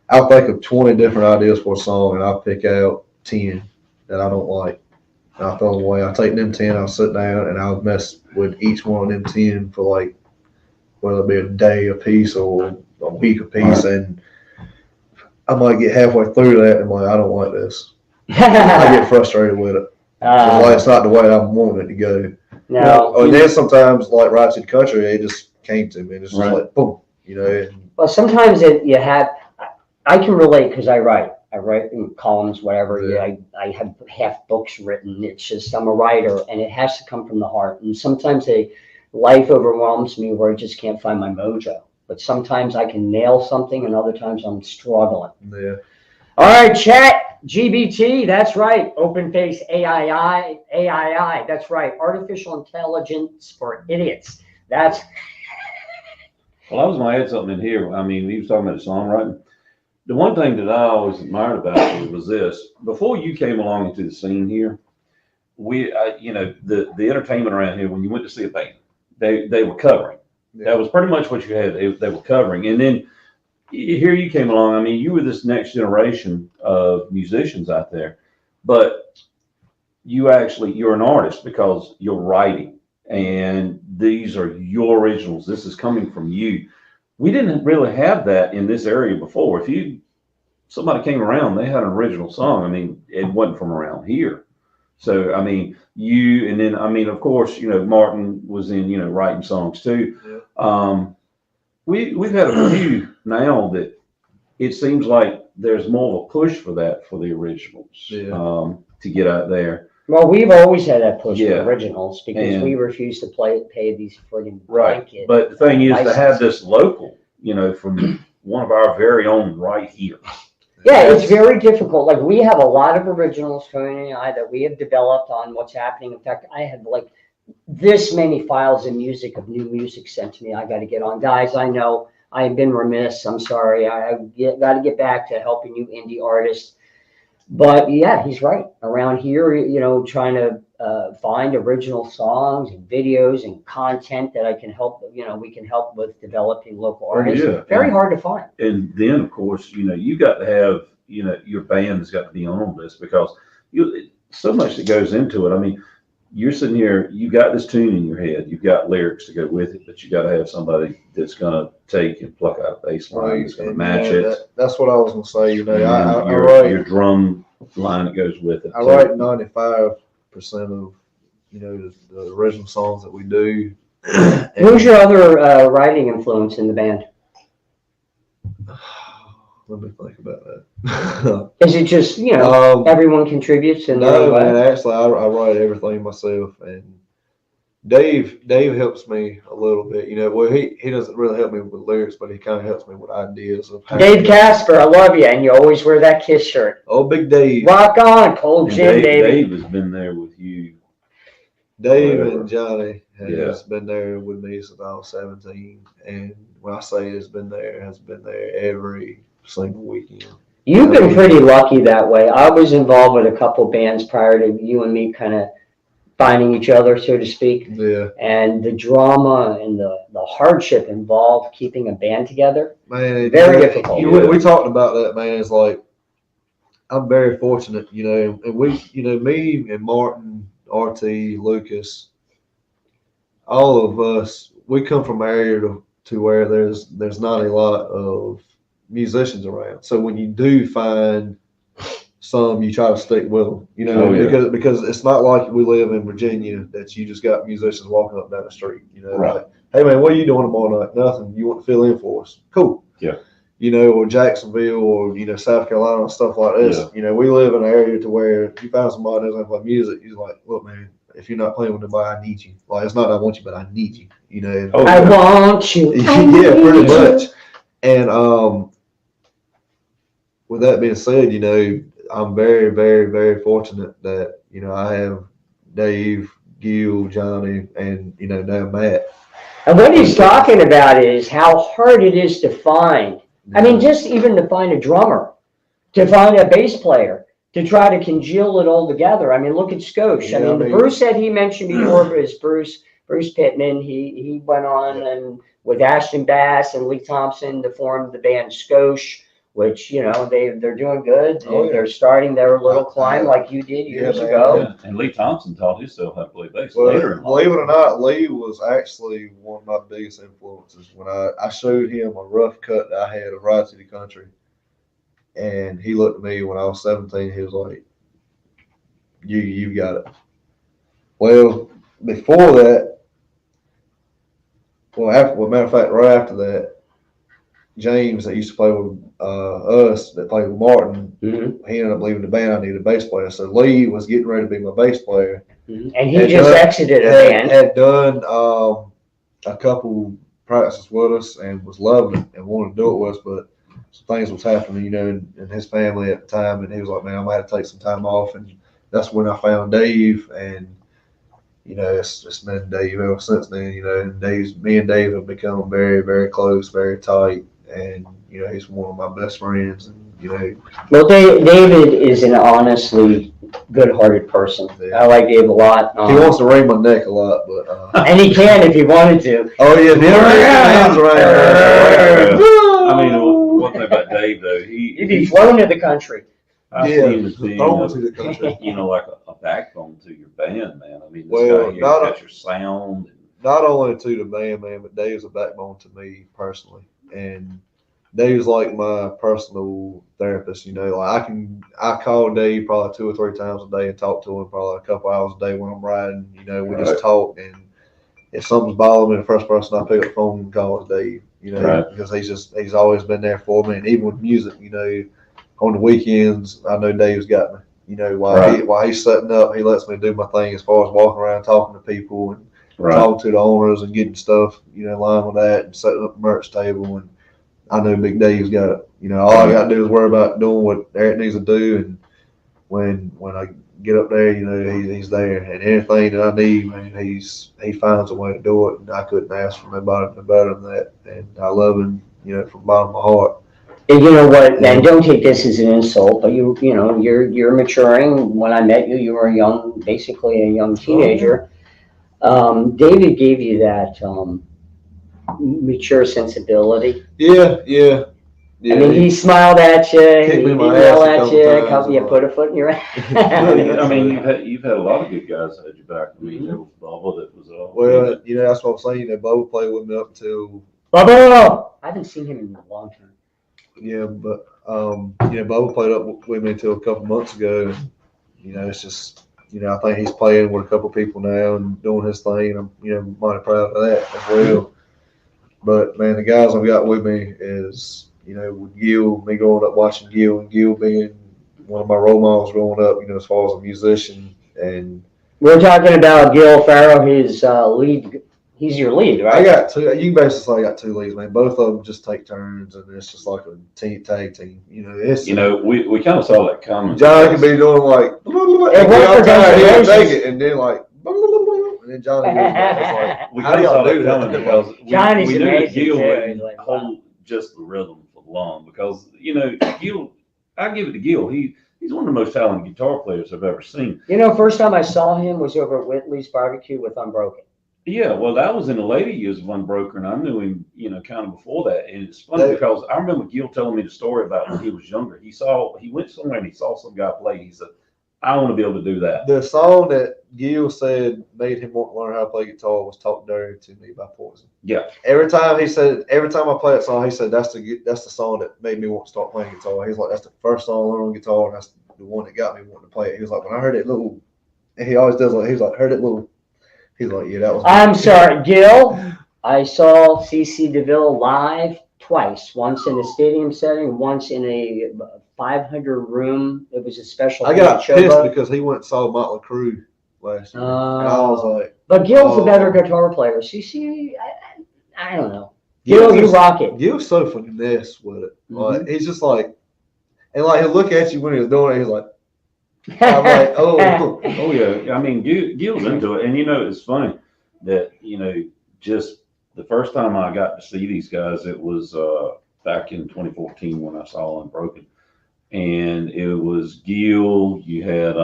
Speaker 2: I'll think of 20 different ideas for a song, and I'll pick out 10 that I don't like. I'll throw them away. I'll take them 10, I'll sit down, and I'll mess with each one of them 10 for, like, whether it be a day a piece or a week a piece, and I might get halfway through that and I'm like, I don't like this. I get frustrated with it. It's not the way I want it to go.
Speaker 1: No.
Speaker 2: And then sometimes, like Right to the Country, it just came to me. And it's just like, boom,
Speaker 1: Well, sometimes I can relate because I write in columns, whatever.
Speaker 2: Yeah.
Speaker 1: I have half books written. It's just, I'm a writer and it has to come from the heart. And sometimes life overwhelms me where I just can't find my mojo. But sometimes I can nail something and other times I'm struggling.
Speaker 2: Yeah.
Speaker 1: All right, chat GBT, that's right. Open face AII, that's right. Artificial intelligence for idiots.
Speaker 3: Well, I was going to add something in here. I mean, he was talking about songwriting. The one thing that I always admired about you was this. Before you came along into the scene here, the entertainment around here, when you went to see a band, they were covering. Yeah. That was pretty much what you had. They were covering. And then here you came along. I mean, you were this next generation of musicians out there, but you're an artist because you're writing, and these are your originals. This is coming from you. We didn't really have that in this area before. If somebody came around, they had an original song. I mean, it wasn't from around here. So, I mean, of course, Martin was in, writing songs too. Yeah. We've had a few now that it seems like there's more of a push for that for the originals, to get out there.
Speaker 1: Well, we've always had that push for originals because we refuse to pay these friggin' blanket.
Speaker 3: But the thing is to have this local, from one of our very own right here.
Speaker 1: Yeah, it's very difficult. Like, we have a lot of originals coming in that we have developed on what's happening. In fact, I have like this many files of new music sent to me. I got to get on. Guys, I know I've been remiss. I'm sorry. I got to get back to helping you indie artists. But yeah, he's right. Around here, trying to find original songs and videos and content that I can help, we can help with developing local artists.
Speaker 3: Yeah.
Speaker 1: Very hard to find.
Speaker 3: And then, of course, you got to have, your band has got to be on this because so much that goes into it. I mean, you're sitting here, you got this tune in your head, you've got lyrics to go with it, but you got to have somebody that's going to take and pluck out a bass line that's going to match it.
Speaker 2: That's what I was going to say. I
Speaker 3: write your drum line that goes with it.
Speaker 2: I write 95% of, the original songs that we do.
Speaker 1: Who's your other writing influence in the band?
Speaker 2: Let me think about that.
Speaker 1: Is it just, everyone contributes?
Speaker 2: No, man, actually, I write everything myself. And Dave helps me a little bit. Well, he doesn't really help me with lyrics, but he kind of helps me with ideas of how.
Speaker 1: Dave Casper, I love you. And you always wear that KISS shirt.
Speaker 2: Oh, Big Dave.
Speaker 1: Rock on, Cold Gin, Dave.
Speaker 3: Dave has been there with you.
Speaker 2: Dave and Johnny has been there with me since I was 17. And when I say has been there every single weekend.
Speaker 1: You've been pretty lucky that way. I was involved with a couple bands prior to you and me kind of finding each other, so to speak.
Speaker 2: Yeah.
Speaker 1: And the drama and the hardship involved keeping a band together,
Speaker 2: man,
Speaker 1: very difficult.
Speaker 2: We talked about that, man. It's like, I'm very fortunate, and we, me and Martin, RT, Lucas, all of us, we come from an area to where there's not a lot of musicians around. So when you do find some, you try to stick with them, you know,
Speaker 3: Oh, yeah.
Speaker 2: because it's not like we live in Virginia that you just got musicians walking up down the street, you know,
Speaker 3: Right.
Speaker 2: like, hey man, what are you doing tomorrow night? Nothing. You want to fill in for us? Cool.
Speaker 3: Yeah.
Speaker 2: You know, or Jacksonville, or, you know, South Carolina, and stuff like this.
Speaker 3: Yeah.
Speaker 2: You know, we live in an area to where if you find somebody that doesn't play music, you're like, look, man, if you're not playing with nobody, I need you. Like, it's not I want you, but I need you. You know.
Speaker 3: Oh,
Speaker 1: I
Speaker 3: yeah.
Speaker 1: want you. I
Speaker 2: Yeah, pretty
Speaker 1: need you.
Speaker 2: much. And with that being said, you know, I'm very, very, very fortunate that, you know, I have Dave, Gil, Johnny, and, you know, now Matt.
Speaker 1: And what he's talking about is how hard it is to find. I mean, just even to find a drummer, to find a bass player, to try to congeal it all together. I mean, look at Skosh. I
Speaker 2: Yeah,
Speaker 1: mean, the Bruce that he mentioned before is Bruce Pittman. He went on and with Ashton Bass and Lee Thompson to form the band Skosh, which, you know, they're doing good.
Speaker 2: Oh, yeah.
Speaker 1: They're starting their little climb like you did years
Speaker 2: man.
Speaker 1: ago.
Speaker 3: Yeah. And Lee Thompson taught himself how to play bass
Speaker 2: Well,
Speaker 3: later in life.
Speaker 2: believe it or not, Lee was actually one of my biggest influences. When I showed him a rough cut that I had of Ride to the Country, and he looked at me when I was 17, he was like, you got it. Well, before that, matter of fact, right after that, James that used to play with us, that played with Martin,
Speaker 1: Mm-hmm.
Speaker 2: he ended up leaving the band. I needed a bass player. So Lee was getting ready to be my bass player.
Speaker 1: Mm-hmm. And he just exited a band.
Speaker 2: Had done a couple practices with us and was loving it and wanted to do it with us, but some things was happening, you know, in his family at the time, and he was like, man, I'm going to have to take some time off. And that's when I found Dave, and, you know, it's been Dave ever since then, you know, and me and Dave have become very, very close, very tight, and, you know, he's one of my best friends, and, you know.
Speaker 1: Well, David is an honestly good-hearted person.
Speaker 2: Yeah.
Speaker 1: I like Dave a lot.
Speaker 2: He wants to wring my neck a lot, but
Speaker 1: And he can if he wanted to.
Speaker 2: oh yeah, hands around.
Speaker 3: I mean, one thing about Dave though,
Speaker 1: He'd be flown to the country.
Speaker 3: I see him as being,
Speaker 2: thrown to the country.
Speaker 3: you know, like a backbone to your band, man. I mean, this
Speaker 2: Well,
Speaker 3: guy here, got your sound.
Speaker 2: Not only to the band, man, but Dave's a backbone to me personally, and Dave's like my personal therapist. You know, like I call Dave probably 2 or 3 times a day and talk to him probably a couple hours a day when I'm riding. You know, we just talk, and if something's bothering me, the first person I pick up the phone and call is Dave. You know, because he's always been there for me, and even with music, you know, on the weekends, I know Dave's got me. You know, while he's setting up, he lets me do my thing as far as walking around talking to people and talking to the owners and getting stuff, you know, in line with that and setting up the merch table. And I know Big Dave's got it. You know, all I got to do is worry about doing what Eric needs to do. And when I get up there, you know, he's there. And anything that I need, man, he finds a way to do it. And I couldn't ask for nobody better than that. And I love him, you know, from the bottom of my heart.
Speaker 1: And you know what? And don't take this as an insult, but you know, you're maturing. When I met you, you were basically a young teenager. David gave you that mature sensibility.
Speaker 2: Yeah.
Speaker 1: I mean, he smiled at you, he
Speaker 2: Kicked me in my
Speaker 1: yelled
Speaker 2: ass
Speaker 1: at
Speaker 2: a couple
Speaker 1: you,
Speaker 2: times.
Speaker 1: put a foot in your ass.
Speaker 3: I mean, you've had a lot of good guys that had your back. I mean, there was Bubba that was
Speaker 2: Well, you know, that's what I'm saying. You know, Bo played with me up until.
Speaker 1: Bubba! I haven't seen him in a long time.
Speaker 2: Yeah, but you know, Bo played up with me until a couple months ago. And, you know, it's just, you know, I think he's playing with a couple people now and doing his thing. And I'm, you know, mighty proud of that as well. But man, the guys I've got with me is, you know, with Gil, me growing up watching Gil, and Gil being one of my role models growing up, you know, as far as a musician. And
Speaker 1: we're talking about Gil Farrow, his lead. He's your lead, right?
Speaker 2: I got 2. You can basically say I got 2 leads, man. Both of them just take turns, and it's just like a tag team. You know, it's.
Speaker 3: You know, we kind of saw that coming.
Speaker 2: John can be doing like, and take it, and then like, and then Johnny goes back. It's like,
Speaker 3: we
Speaker 2: how
Speaker 3: kind
Speaker 2: do
Speaker 3: of
Speaker 2: y'all
Speaker 3: saw
Speaker 2: do
Speaker 3: that coming
Speaker 2: that?
Speaker 3: because
Speaker 1: Johnny's
Speaker 3: we knew that
Speaker 1: amazing,
Speaker 3: Gil
Speaker 1: too.
Speaker 3: wouldn't
Speaker 1: Like,
Speaker 3: hold just the rhythm for long because, you know, Gil, I give it to Gil. He's one of the most talented guitar players I've ever seen.
Speaker 1: You know, first time I saw him was over at Whitley's Barbecue with Unbroken.
Speaker 3: Yeah, well, that was in the later years of Unbroken. I knew him, you know, kind of before that. And it's funny because I remember Gil telling me the story about when he was younger. He went somewhere and he saw some guy play. He said, I want to be able to do that.
Speaker 2: The song that Gil said made him want to learn how to play guitar was "Talk Dirty to Me" by Poison.
Speaker 3: Yeah.
Speaker 2: Every time I play that song, he said that's the song that made me want to start playing guitar. He's like, that's the first song I learned on guitar, and that's the one that got me wanting to play it. He was like, when I heard it little, and he always does like, he's like, heard it little. He's like, yeah, that was.
Speaker 1: I'm sorry, Gil. I saw CC DeVille live twice. Once in a stadium setting, once in a 500 room. It was a special.
Speaker 2: I got pissed because he went and saw Motley Crue last year. And I was like,
Speaker 1: but Gil's a better guitar player. CC, I don't know. Gil, you rock it.
Speaker 2: Gil's so finesse with it. Like he's just like, and like he'll look at you when he's doing it. He's like, I'm like, oh,
Speaker 3: oh yeah. I mean, Gil's into it, and it's funny that just the first time I got to see these guys, it was back in 2014 when I saw Unbroken, and it was Gil. You had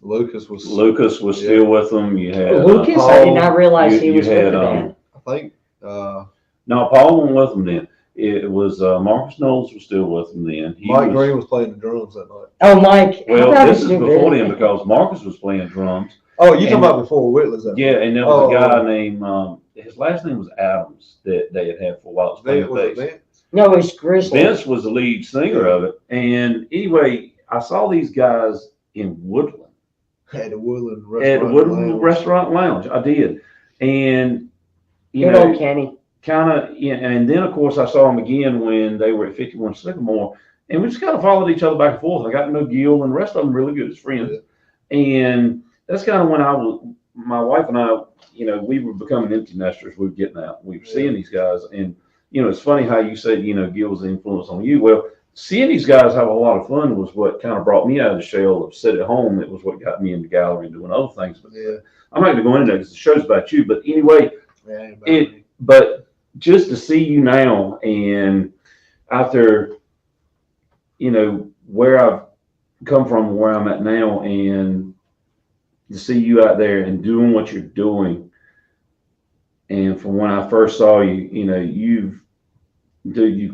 Speaker 2: Lucas was
Speaker 3: still with them. You had
Speaker 1: Lucas.
Speaker 2: Paul,
Speaker 1: I did not realize he was with the band.
Speaker 2: I think.
Speaker 3: No, Paul wasn't with them then. It was Marcus Knowles was still with them then.
Speaker 2: Mike Green was playing the drums that night.
Speaker 1: Oh, Mike.
Speaker 3: Well, this is before then because Marcus was playing drums.
Speaker 2: Oh, you talking about before Whitley's?
Speaker 3: Yeah, and there was a guy named his last name was Adams that they had for a while.
Speaker 1: No, it was Grizzly.
Speaker 3: Vince was the lead singer of it. And anyway, I saw these guys in Woodland.
Speaker 2: At the Woodland
Speaker 3: Restaurant Lounge. I did. And,
Speaker 1: Good old Kenny.
Speaker 3: Kind of, and then, of course, I saw them again when they were at 51 Sycamore. And we just kind of followed each other back and forth. I got to know Gil and the rest of them really good as friends. Yeah. And that's kind of when my wife and I, we were becoming empty nesters. We were getting out. We were seeing these guys. And, it's funny how you said, Gil was the influence on you. Well, seeing these guys have a lot of fun was what kind of brought me out of the shell of sit at home. It was what got me into gallery and doing other things. But I'm not going to go into that because the show's about you. But anyway, but just to see you now and after, where I've come from, where I'm at now, and to see you out there and doing what you're doing. And from when I first saw you, you've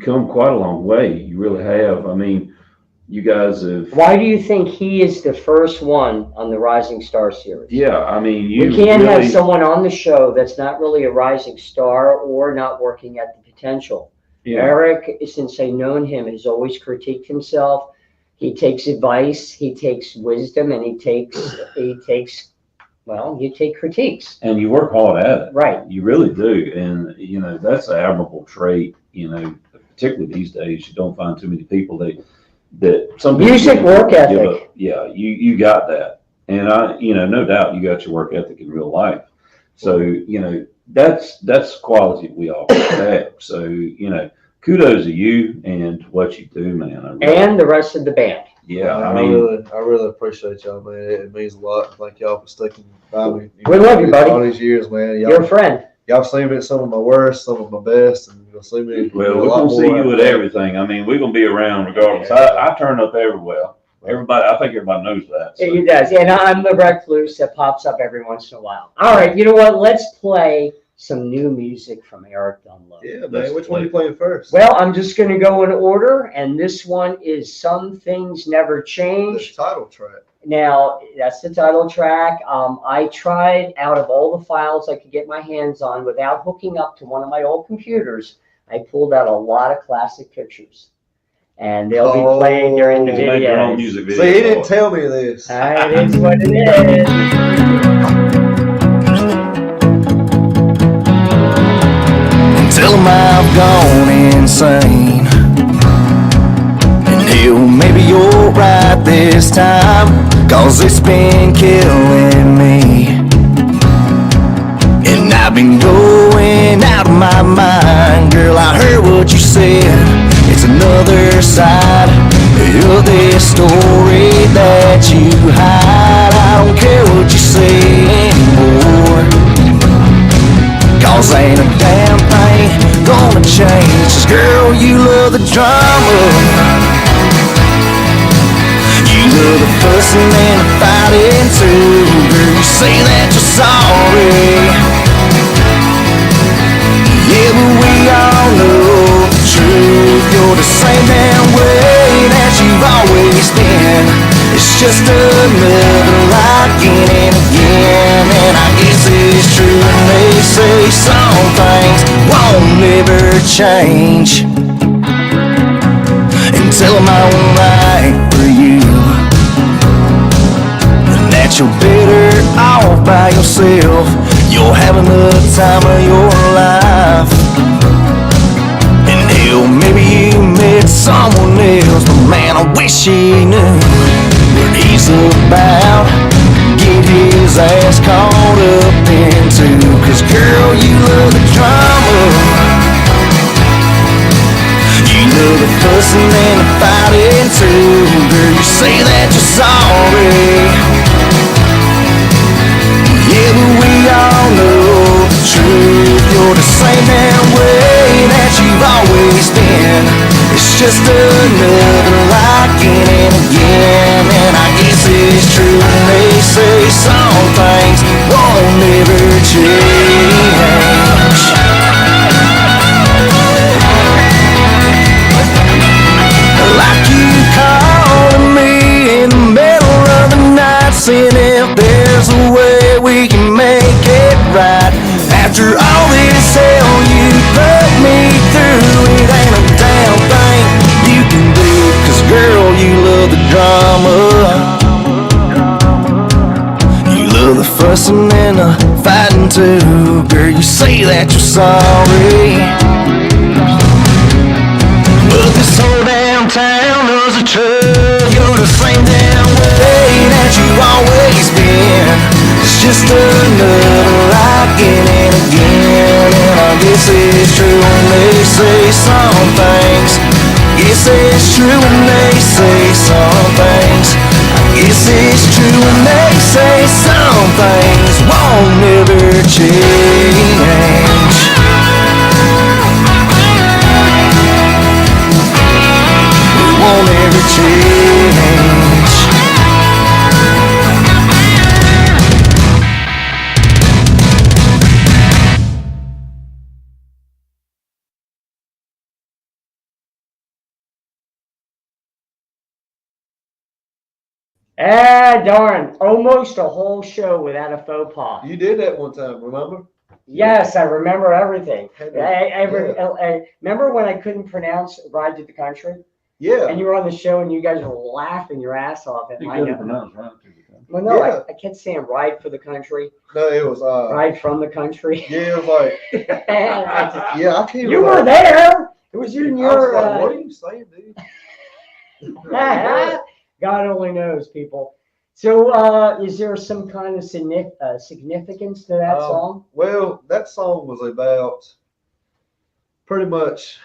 Speaker 3: come quite a long way. You really have. I mean, you guys have.
Speaker 1: Why do you think he is the first one on the Rising Star series?
Speaker 3: Yeah, I mean,
Speaker 1: we can't have someone on the show that's not really a rising star or not working at the potential. Yeah. Eric, since I've known him, has always critiqued himself. He takes advice, he takes wisdom, and you take critiques.
Speaker 3: And you work hard at it.
Speaker 1: Right.
Speaker 3: You really do. And, that's an admirable trait, particularly these days. You don't find too many people that some
Speaker 1: music work ethic.
Speaker 3: Yeah, you got that. And no doubt you got your work ethic in real life. So, that's quality we all have. So, kudos to you and to what you do, man.
Speaker 1: And the rest of the band.
Speaker 3: Yeah,
Speaker 2: I really appreciate y'all, man. It means a lot. Thank y'all for sticking by me.
Speaker 1: We love you, buddy.
Speaker 2: All these years, man.
Speaker 1: You're a friend.
Speaker 2: Y'all seen me at some of my worst, some of my best, and you'll see me.
Speaker 3: Well, we're gonna see you at everything. I mean, we're gonna be around regardless. I turn up everywhere. I think everybody knows that. So.
Speaker 1: He does, and I'm the recluse that pops up every once in a while. All right, you know what? Let's play some new music from Eric Dunlow.
Speaker 2: Yeah, man. Which one are you playing first?
Speaker 1: Well, I'm just going to go in order, and this one is Some Things Never Change.
Speaker 2: The title track.
Speaker 1: Now, that's the title track. I tried out of all the files I could get my hands on without hooking up to one of my old computers. I pulled out a lot of classic pictures. And they'll be playing during the video.
Speaker 2: See, he didn't tell me this.
Speaker 1: It is what it is.
Speaker 4: Tell him I've gone insane, and hell, maybe you're right this time, 'cause it's been killing me, and I've been going out of my mind. Girl, I heard what you said. It's another side of this story that you hide. I don't care what you say anymore, 'cause ain't a damn thing gonna change. 'Cause girl, you love the drama, you love the fussing and the fighting too. Girl, you say that you're sorry, yeah, but we all know the truth. You're the same damn way that you you've always been. It's just another again and again. And I guess it's true when they say some things won't ever change until I'm right for you, and that you're better off by yourself. You'll have the time of your life. And hell, maybe you met someone else, but man, I wish he knew what he's about. Get his ass caught up into, 'cause girl, you love the drama. You love the fussing and the fighting too. Girl, you say that you're sorry. Yeah, but we all know the truth. You're the same damn way that you've always been. It's just another again and again. And I guess it's true when they say some things won't ever change. Like you calling me in the middle of the night, saying if there's a way we can make it right. After all this hell you put me through, it ain't a damn thing you can do. 'Cause girl, you love the drama. You love the fussing and the fighting too. Girl, you say that you're sorry, but this whole damn town knows the truth. You're the same damn way that you've always been. It's just another again and again. And I guess it's true when they say some things. Guess it's true when they say some things. I guess it's true when they say some things won't never change. Won't ever change.
Speaker 1: Ah, darn. Almost a whole show without a faux pas.
Speaker 2: You did that one time, remember?
Speaker 1: Yes, I remember everything. I
Speaker 2: Yeah.
Speaker 1: remember when I couldn't pronounce Ride to the Country?
Speaker 2: Yeah.
Speaker 1: And you were on the show and you guys were laughing your ass off at
Speaker 3: You
Speaker 1: my
Speaker 3: couldn't
Speaker 1: note.
Speaker 3: pronounce right to the time.
Speaker 1: Well, no,
Speaker 2: Yeah.
Speaker 1: I kept saying Ride for the Country,
Speaker 2: No, it was
Speaker 1: Ride from the Country.
Speaker 2: yeah, it was like yeah, I can't
Speaker 1: You were
Speaker 2: remember.
Speaker 1: there. It was you and
Speaker 2: I was
Speaker 1: your.
Speaker 2: like, what are you saying, dude?
Speaker 1: God only knows, people. So, is there some kind of significance to that song?
Speaker 2: Well, that song was about pretty much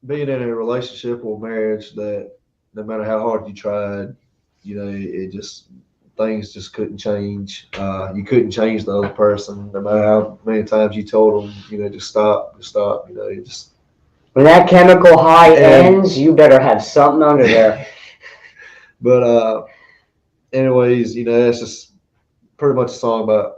Speaker 2: being in a relationship or marriage that no matter how hard you tried, you know, it just things just couldn't change. You couldn't change the other person, no matter how many times you told them, you know, just stop. You know, it just.
Speaker 1: When that chemical high
Speaker 2: And-
Speaker 1: ends, you better have something under there.
Speaker 2: But anyways, you know, it's just pretty much a song about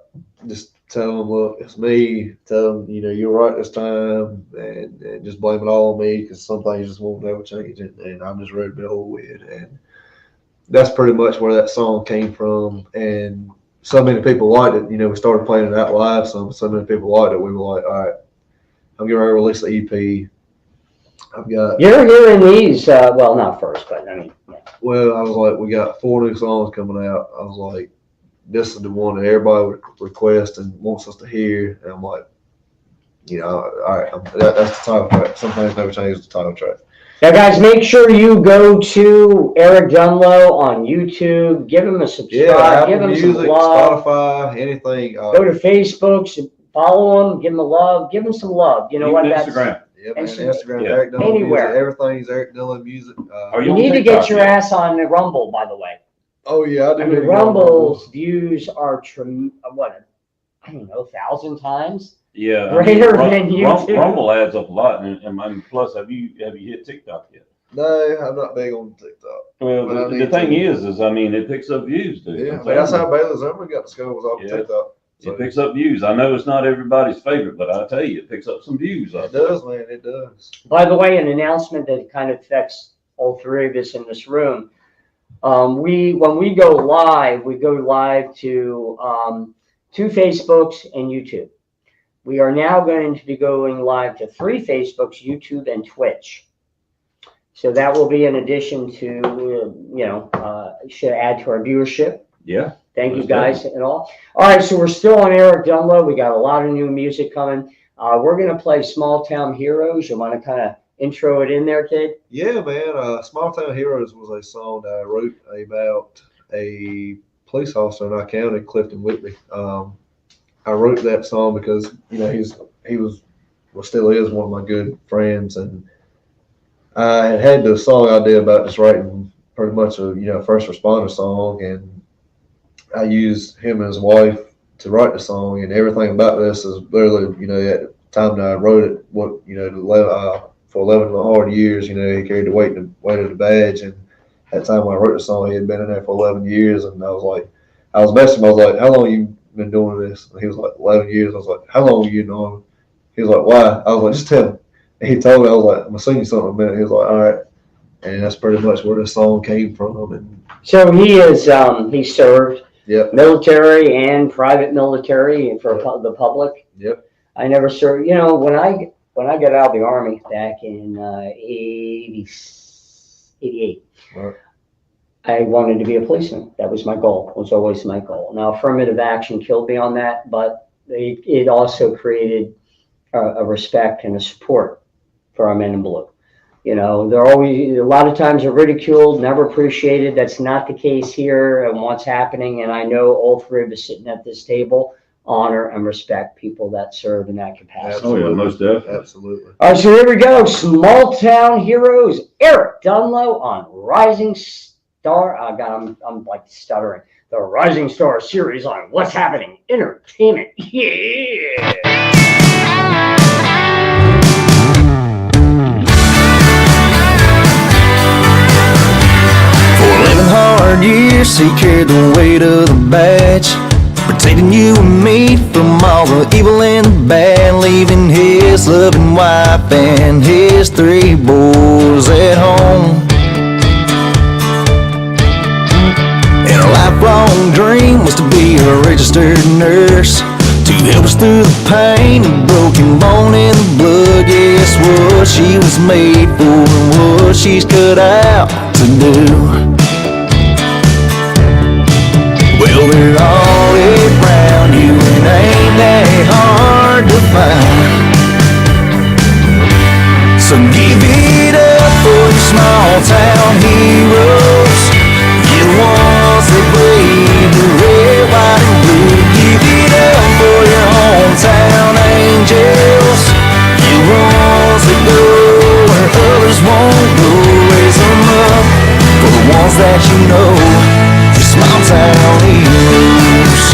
Speaker 2: just telling them, look, it's me. Tell them, you know, you're right this time, and just blame it all on me because some things just won't ever change, and I'm just ready to be over with. And that's pretty much where that song came from. And so many people liked it. You know, we started playing it out live. So many people liked it. We were like, all right, I'm getting ready to release the EP. I've got.
Speaker 1: You're hearing these, well, not first, but I mean, yeah.
Speaker 2: Well, I was like, we got 4 new songs coming out. I was like, this is the one that everybody would request and wants us to hear. And I'm like, you know, all right, that's the title track. Some things never change the title track.
Speaker 1: Now, guys, make sure you go to Eric Dunlow on YouTube. Give him a subscribe.
Speaker 2: Yeah,
Speaker 1: give
Speaker 2: Apple
Speaker 1: him
Speaker 2: Music,
Speaker 1: some love.
Speaker 2: Spotify, anything.
Speaker 1: Go to Facebook, follow him, give him a love, give him some love. You know what?
Speaker 3: Even
Speaker 1: That's
Speaker 3: Instagram.
Speaker 2: Yeah, man,
Speaker 1: Instagram.
Speaker 2: Instagram,
Speaker 3: Yeah.
Speaker 2: Eric Dunlow
Speaker 1: Anywhere.
Speaker 2: Music. Everything's Eric Dunlow Music.
Speaker 3: Are
Speaker 1: You
Speaker 3: on
Speaker 1: need to
Speaker 3: TikTok
Speaker 1: get your
Speaker 3: yet?
Speaker 1: ass on the Rumble, by the way.
Speaker 2: Oh yeah, I do.
Speaker 1: I mean, Rumble's views are I don't know, 1,000 times.
Speaker 3: Yeah.
Speaker 1: Greater than YouTube.
Speaker 3: Rumble adds up a lot, and I mean, plus, have you hit TikTok yet?
Speaker 2: No, I'm not big on TikTok.
Speaker 3: Well,
Speaker 2: But I
Speaker 3: the
Speaker 2: need
Speaker 3: thing
Speaker 2: to.
Speaker 3: is, I mean, it picks up views, dude.
Speaker 2: Yeah,
Speaker 3: I'm
Speaker 2: I mean, that's
Speaker 3: telling
Speaker 2: how Baylor's ever got the school was off
Speaker 3: Yeah.
Speaker 2: TikTok. So
Speaker 3: It picks up views. I know it's not everybody's favorite, but I tell you, it picks up some views.
Speaker 2: it does, man. It does.
Speaker 1: By the way, an announcement that kind of affects all three of us in this room. When we go live to 2 Facebooks and YouTube. We are now going to be going live to 3 Facebooks, YouTube, and Twitch. So that will be in addition to, should add to our viewership.
Speaker 3: Yeah.
Speaker 1: Thank you guys and all. All right, so we're still on Eric Dunlow. We got a lot of new music coming. We're going to play Small Town Heroes. You want to kind of intro it in there, kid?
Speaker 2: Yeah, man. Small Town Heroes was a song that I wrote about a police officer in our county, Clifton Whitley. I wrote that song because, he was, well, still is one of my good friends. And I had the song idea about just writing pretty much a, first responder song. And I used him and his wife to write the song. And everything about this is literally, at the time that I wrote it, for 11 hard years, he carried the weight of the badge. And at the time when I wrote the song, he had been in there for 11 years. And I was messaging him, I was like, how long you been doing this? And he was like, 11 years. I was like, how long have you known? He was like, why? I was like, just tell me. And he told me, I was like, I'm going to sing you something in a minute. He was like, all right. And that's pretty much where the song came from. And
Speaker 1: so he served
Speaker 2: yep.
Speaker 1: military and private military for the public.
Speaker 2: Yep.
Speaker 1: I never served. When I got out of the Army back in 88,
Speaker 2: right.
Speaker 1: I wanted to be a policeman. That was my goal. It was always my goal. Now, affirmative action killed me on that, but it also created a respect and a support for our men in blue. They're always, a lot of times are ridiculed, never appreciated. That's not the case here and what's happening. And I know all three of us sitting at this table honor and respect people that serve in that capacity.
Speaker 2: Absolutely.
Speaker 3: Oh, yeah, most definitely.
Speaker 2: Absolutely.
Speaker 1: All right, so here we go. Small Town Heroes, Eric Dunlow on Rising Star. I'm like stuttering. The Rising Star series on What's Happening Entertainment. Yeah.
Speaker 4: For 11 hard years, he carried the weight of the badge, protecting you and me from all the evil and the bad, leaving his loving wife and his 3 boys at home. And a lifelong dream was to be a registered nurse, to help us through the pain, the broken bone and the blood. Yes, what she was made for and what she's cut out to do. Well, they're all around you and ain't that hard to find. So give it up for your small town heroes, you the ones that bleed the red, white, and blue. Give it up for your hometown angels, you the ones that go where others won't go. Raise them up for the ones that you know, your small town heroes.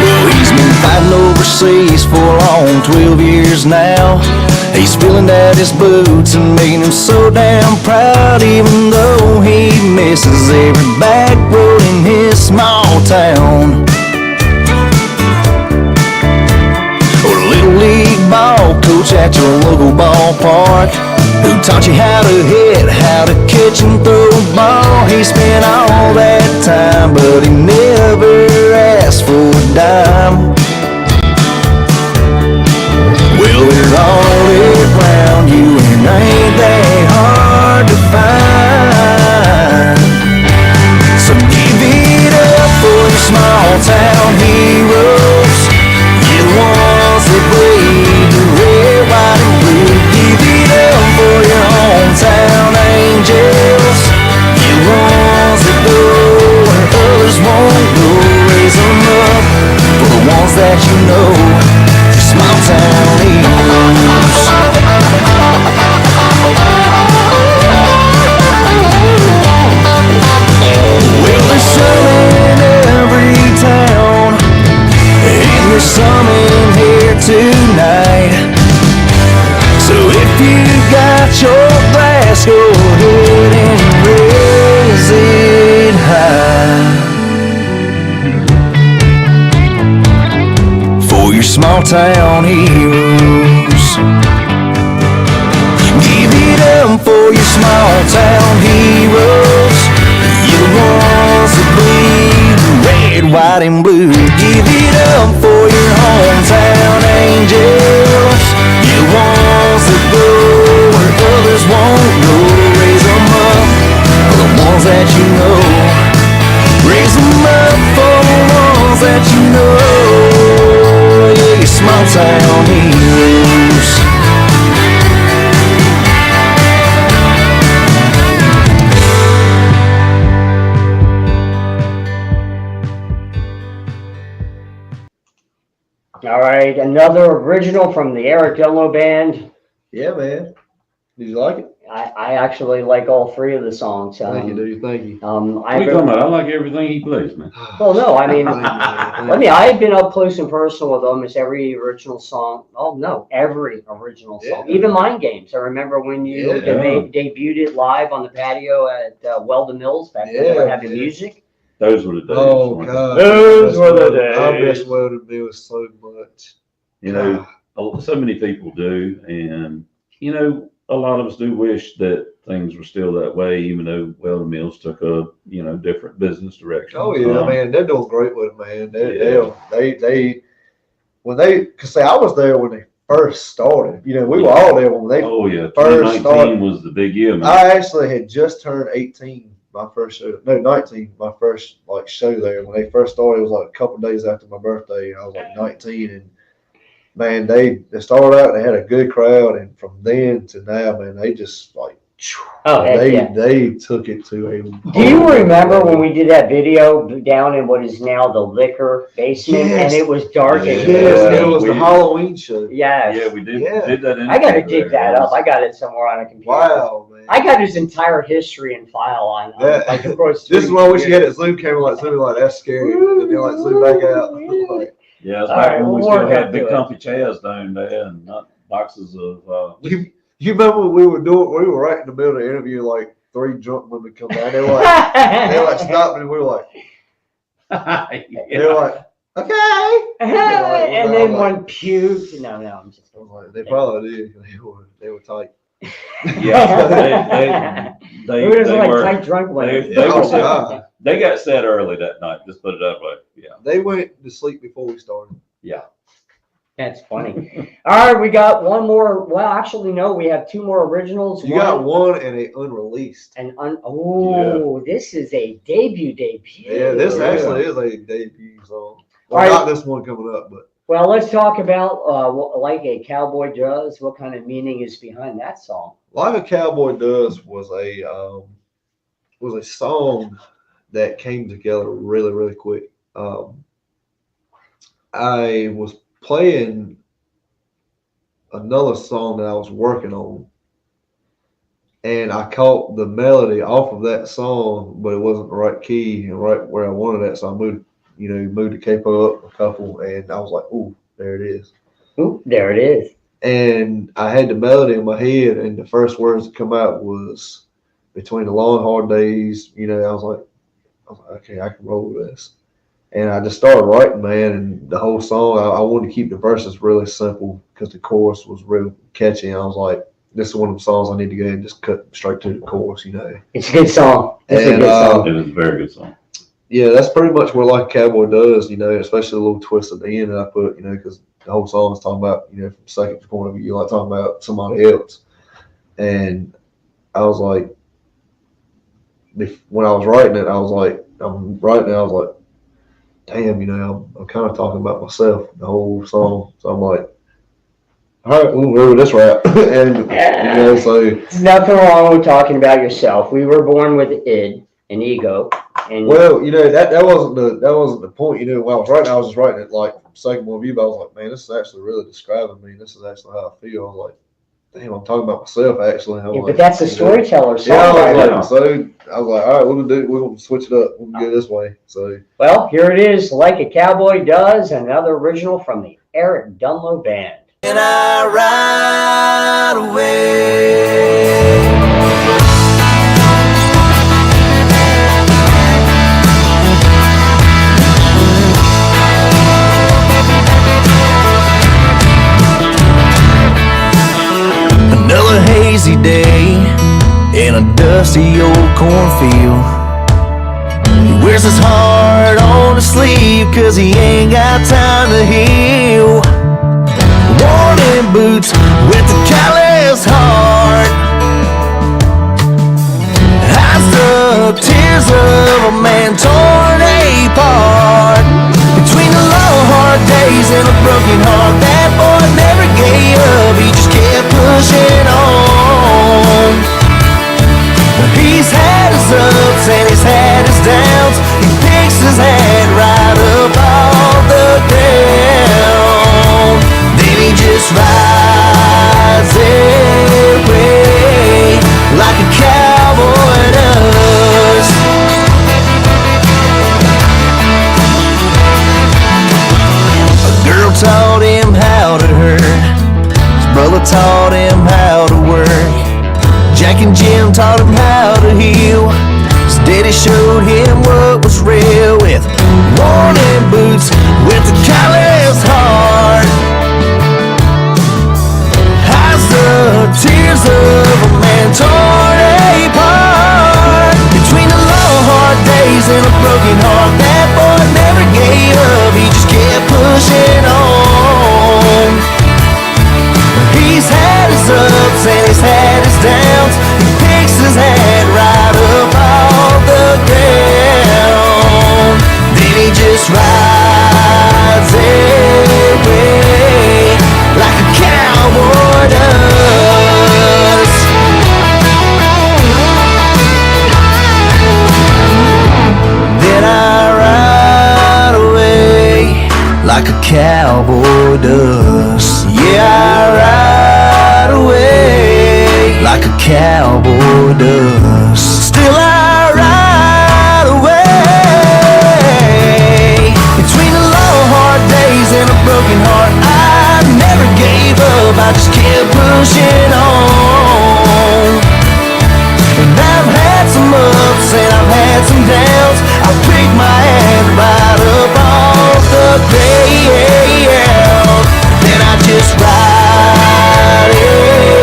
Speaker 4: Well, he's been fighting overseas for a long 12 years now. He's feeling at his boots and making him so damn proud, even though he misses every back road in his small town. Or a little league ball coach at your local ballpark, who taught you how to hit, how to catch and throw a ball. He spent all that time, but he never asked for a dime. Well, they're all around you and ain't that hard to find. So give it up for your small town heroes, you the ones that bleed the red, white, and blue. Give it up for your hometown angels, you the ones that go where others won't small town heroes. Give it up for your small town heroes. You're the ones that bleed red, white, and blue. Give it up for your hometown angels. You're the ones that go where others won't go. Raise them up for the ones that you know. Raise them up for the ones that you know. Yeah, your small town heroes.
Speaker 1: All right, another original from the Eric Dunlow Band.
Speaker 2: Yeah, man. Did you like it?
Speaker 1: I actually like all three of the songs.
Speaker 2: Thank you, dude. Thank you.
Speaker 3: What are you talking about? I like everything he plays, man.
Speaker 1: Well, no, I mean,
Speaker 2: Thank you.
Speaker 1: I've been up close and personal with almost every original song. Oh no, every original song,
Speaker 2: Yeah.
Speaker 1: even Mind Games. I remember when you
Speaker 2: Yeah.
Speaker 1: debuted it live on the patio at Weldon Mills back then. They were having
Speaker 2: Yeah.
Speaker 1: music.
Speaker 3: Those were the days.
Speaker 2: Oh,
Speaker 3: weren't they?
Speaker 2: God.
Speaker 1: Those were the
Speaker 2: I
Speaker 1: days.
Speaker 2: miss Weldon Mills so much.
Speaker 3: You know, so many people do, and you know, a lot of us do wish that things were still that way, even though Weldon Mills took a different business direction.
Speaker 2: Oh yeah, man, they're doing great with it, man. Cause I was there when they first started. You know, we were all there when they.
Speaker 3: Oh yeah,
Speaker 2: first
Speaker 3: 2019 was the big year, man.
Speaker 2: I actually had just turned 18. My first show, no, 19. My first show there when they first started. It was like a couple of days after my birthday. I was like 19, and man, they started out. They had a good crowd, and from then to now, man, they just they took it to a.
Speaker 1: Do you remember when we did that video down in what is now the liquor basement,
Speaker 2: Yes.
Speaker 1: and it was dark
Speaker 2: Yes,
Speaker 1: and
Speaker 2: it was the
Speaker 1: gloomy?
Speaker 2: Halloween show.
Speaker 1: Yes.
Speaker 3: Yeah, we did.
Speaker 2: Yeah.
Speaker 3: Did that.
Speaker 1: I got to dig that up. I got it somewhere on a computer.
Speaker 2: Wow, man.
Speaker 1: I got his entire history and file on.
Speaker 2: Yeah.
Speaker 1: Like, of course.
Speaker 2: This is why we should get a zoom camera, zoom that's scary. And then zoom back out. Like,
Speaker 3: Yeah, it's
Speaker 1: All
Speaker 3: back
Speaker 1: right,
Speaker 3: when we
Speaker 1: we'll
Speaker 3: still
Speaker 1: work
Speaker 3: had
Speaker 1: up
Speaker 3: big
Speaker 1: to it.
Speaker 3: comfy chairs down there and not boxes of.
Speaker 2: you remember when we were right in the middle of the interview, like 3 drunk women come down. They were like stopped and we were like, they were like, okay.
Speaker 1: And then one puked. No, I'm just.
Speaker 2: I was like, they probably did. They were tight.
Speaker 3: Yeah, they
Speaker 1: Who doesn't like
Speaker 3: were.
Speaker 1: tight drunk women?
Speaker 3: They
Speaker 2: Oh,
Speaker 3: were.
Speaker 2: God.
Speaker 3: They got set early that night. Just put it that way. Yeah.
Speaker 2: They went to sleep before we started.
Speaker 3: Yeah.
Speaker 1: That's funny. All right, we got one more. Well, actually, no, we have 2 more originals.
Speaker 2: You got one and a unreleased.
Speaker 1: This is a debut.
Speaker 2: Yeah, this
Speaker 3: Yeah.
Speaker 2: actually is a debut song. Well,
Speaker 1: All right.
Speaker 2: not this one coming up, but
Speaker 1: Well, let's talk about Like a Cowboy Does. What kind of meaning is behind that song?
Speaker 2: Like a Cowboy Does was a song that came together really, really quick. I was playing another song that I was working on, and I caught the melody off of that song, but it wasn't the right key and right where I wanted it. So I moved the capo up a couple, and I was like, "Ooh, there it is."
Speaker 1: Ooh, there it is.
Speaker 2: And I had the melody in my head, and the first words that come out was between the long hard days. I was like, okay, I can roll with this. And I just started writing, man, and the whole song, I wanted to keep the verses really simple because the chorus was really catchy. And I was like, this is one of the songs I need to go and just cut straight to the chorus,
Speaker 1: It's a good song. It's a
Speaker 2: And,
Speaker 1: good song.
Speaker 3: It was a very good song.
Speaker 2: Yeah, that's pretty much what Like a Cowboy Does, especially the little twist at the end that I put, because the whole song is talking about, from second point of view, like talking about somebody else. And I was like, when I was writing it, I was like, damn, I'm kind of talking about myself the whole song. So I'm like, all right, we'll go with this rap. And, so.
Speaker 1: There's nothing wrong with talking about yourself. We were born with id, an ego. And
Speaker 2: Well, that wasn't the point. When I was writing, I was just writing it like from second point of view. But I was like, man, this is actually really describing me. This is actually how I feel. I was like, damn, I'm talking about myself actually. I'm
Speaker 1: but
Speaker 2: like,
Speaker 1: that's a storyteller
Speaker 2: Yeah, I
Speaker 1: songwriter.
Speaker 2: was like, all right, we're gonna switch it up. We're gonna go this way. So
Speaker 1: Well, here it is, Like a Cowboy Does, another original from the Eric Dunlow Band.
Speaker 4: And I ride away. dusty old cornfield. He wears his heart on his sleeve, 'cause he ain't got time to heal. Worn in boots with a callous heart, eyes the tears of a man torn apart. Between the long hard days and a broken heart, that boy never gave up, he just kept pushing on. He's had his ups and he's had his downs. He picks his head right up off the ground. Then he just rides away like a cowboy does. A girl taught him how to hurt. His brother taught him how to work. Jack and Jim taught him how to heal. His daddy showed him what was real, with worn-in boots, with a callous heart. Hides the tears of a man torn apart. Between the long hard days and a broken heart, that boy never gave up, he just kept pushing on. He's had his ups and he's had his downs. He picks his head right up off the ground. Then he just rides away like a cowboy does. Then I ride away like a cowboy does. Yeah, I ride away like a cowboy does. Still I ride away. Between the long hard days and a broken heart, I never gave up, I just kept pushing on. And I've had some ups and I've had some downs. I picked my head right up off the ground. Then I just ride away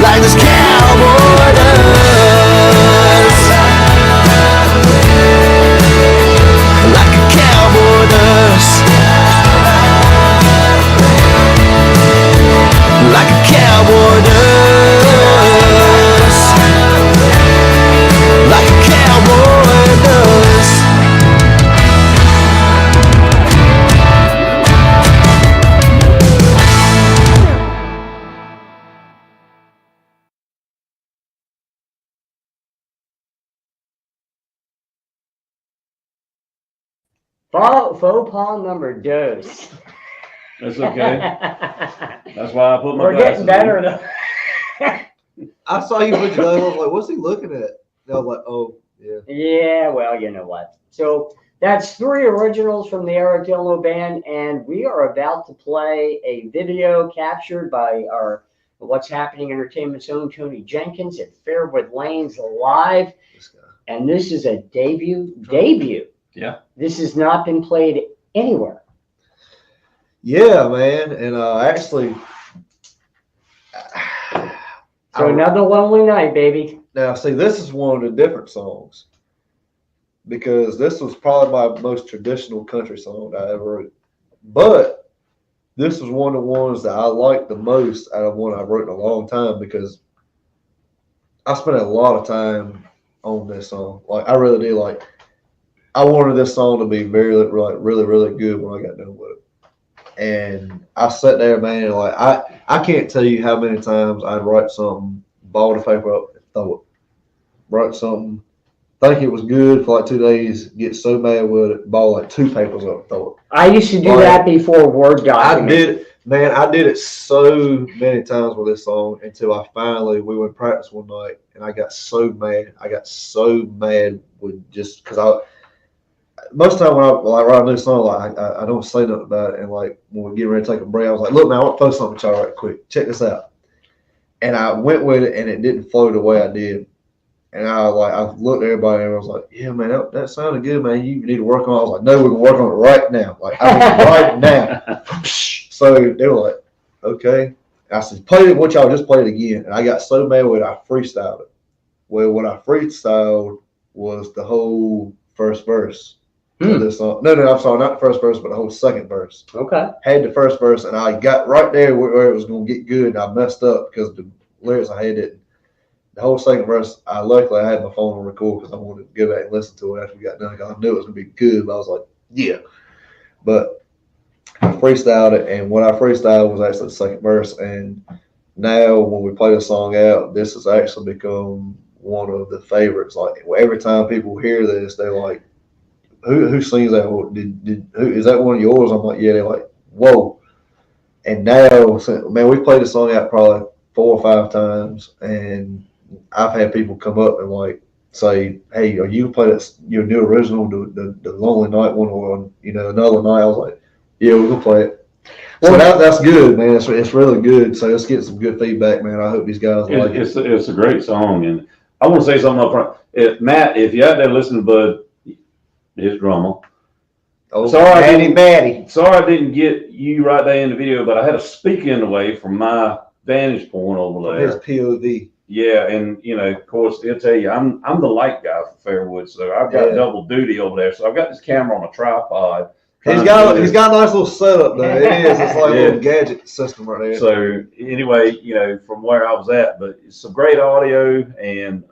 Speaker 4: like this cowboy does. Like a cowboy does. Like a cowboy does. Like a cowboy does.
Speaker 1: Faux pas number dose.
Speaker 3: That's okay. That's why I put my
Speaker 1: We're getting better though.
Speaker 2: I saw you put your name. I was like, what's he looking at? And I was like, oh, yeah.
Speaker 1: Yeah, well, you know what. So that's 3 originals from the Eric Dunlow Band, and we are about to play a video captured by our What's Happening Entertainment's own Tony Jenkins at Fairwood Lanes live.
Speaker 2: This guy.
Speaker 1: And this is a debut.
Speaker 3: Yeah.
Speaker 1: This has not been played anywhere.
Speaker 2: Yeah, man. And actually,
Speaker 1: So another lonely night, baby.
Speaker 2: now see, this is one of the different songs because this was probably my most traditional country song that I ever wrote. But this was one of the ones that I liked the most out of one I've written in a long time because I spent a lot of time on this song. Like I really did. Like I wanted this song to be really good when I got done with it. And I sat there, man, and like I can't tell you how many times I'd write something, ball the paper up, and throw it. Write something, think it was good for like 2 days, get so mad with it, ball like 2 papers up, throw it.
Speaker 1: I used to do that before Word document.
Speaker 2: I did it so many times with this song until I finally, we went to practice one night and I got so mad. With just because most of the time when I write a new song, like I don't say nothing about it. And like when we get ready to take a break, I was like, look, man, I want to post something with y'all right quick. Check this out. And I went with it and it didn't flow the way I did. And I looked at everybody and I was like, yeah, man, that sounded good, man. You need to work on it. I was like, no, we can work on it right now. Like, I mean, right now. So they were like, okay. I said, play it, what y'all just played again. And I got so mad with it, I freestyled it. Well, what I freestyled was the whole first verse of this song. No, I'm sorry, not the first verse, but the whole second verse.
Speaker 1: Okay.
Speaker 2: Had the first verse, and I got right there where it was going to get good, and I messed up because the lyrics I had it. The whole second verse, luckily I had my phone on record because I wanted to go back and listen to it after we got done because I knew it was going to be good, but I was like, yeah. But I freestyled it, and what I freestyled was actually the second verse, and now when we play the song out, this has actually become one of the favorites. Like every time people hear this, they're like, who sings that? Who is that one of yours? I'm like, yeah. They're like, whoa. And now, man, we played the song out probably 4 or 5 times, and I've had people come up and like say, hey, are you play that your new original, the Lonely Night one, or another night? I was like, yeah, we're gonna play it. So that's good, man. It's really good. So let's get some good feedback, man. I hope these guys like it.
Speaker 3: It's a great song, and I want to say something up front. Matt, if you're out there listening to Bud, his drummer.
Speaker 2: Oh,
Speaker 3: sorry I didn't get you right there in the video, but I had a speaker in the way from my vantage point over there.
Speaker 2: His POV.
Speaker 3: Yeah, and of course, he'll tell you I'm the light guy for Fairwood, so I've got double duty over there. So I've got this camera on a tripod.
Speaker 2: He's got a nice little setup though. It is. It's like a little gadget system right there.
Speaker 3: So anyway, from where I was at, but it's some great audio, and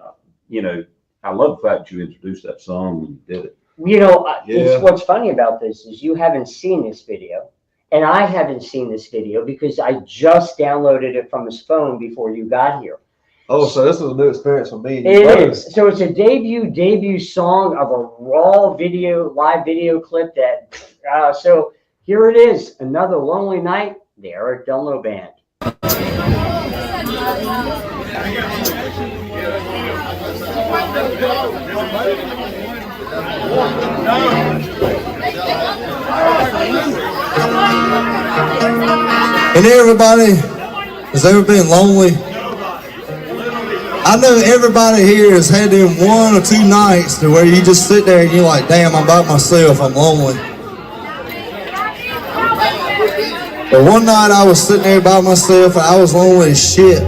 Speaker 3: I love the fact that you introduced that song when you did it.
Speaker 1: It's what's funny about this is you haven't seen this video, and I haven't seen this video because I just downloaded it from his phone before you got here.
Speaker 2: Oh, so this is a new experience for me.
Speaker 1: It is. So it's a debut song of a raw live video clip that, so here it is, Another Lonely Night, the Eric Dunlow Band.
Speaker 5: And everybody has ever been lonely. I know everybody here has had them 1 or 2 nights to where you just sit there and you're like, damn, I'm by myself, I'm lonely. But one night I was sitting there by myself and I was lonely as shit.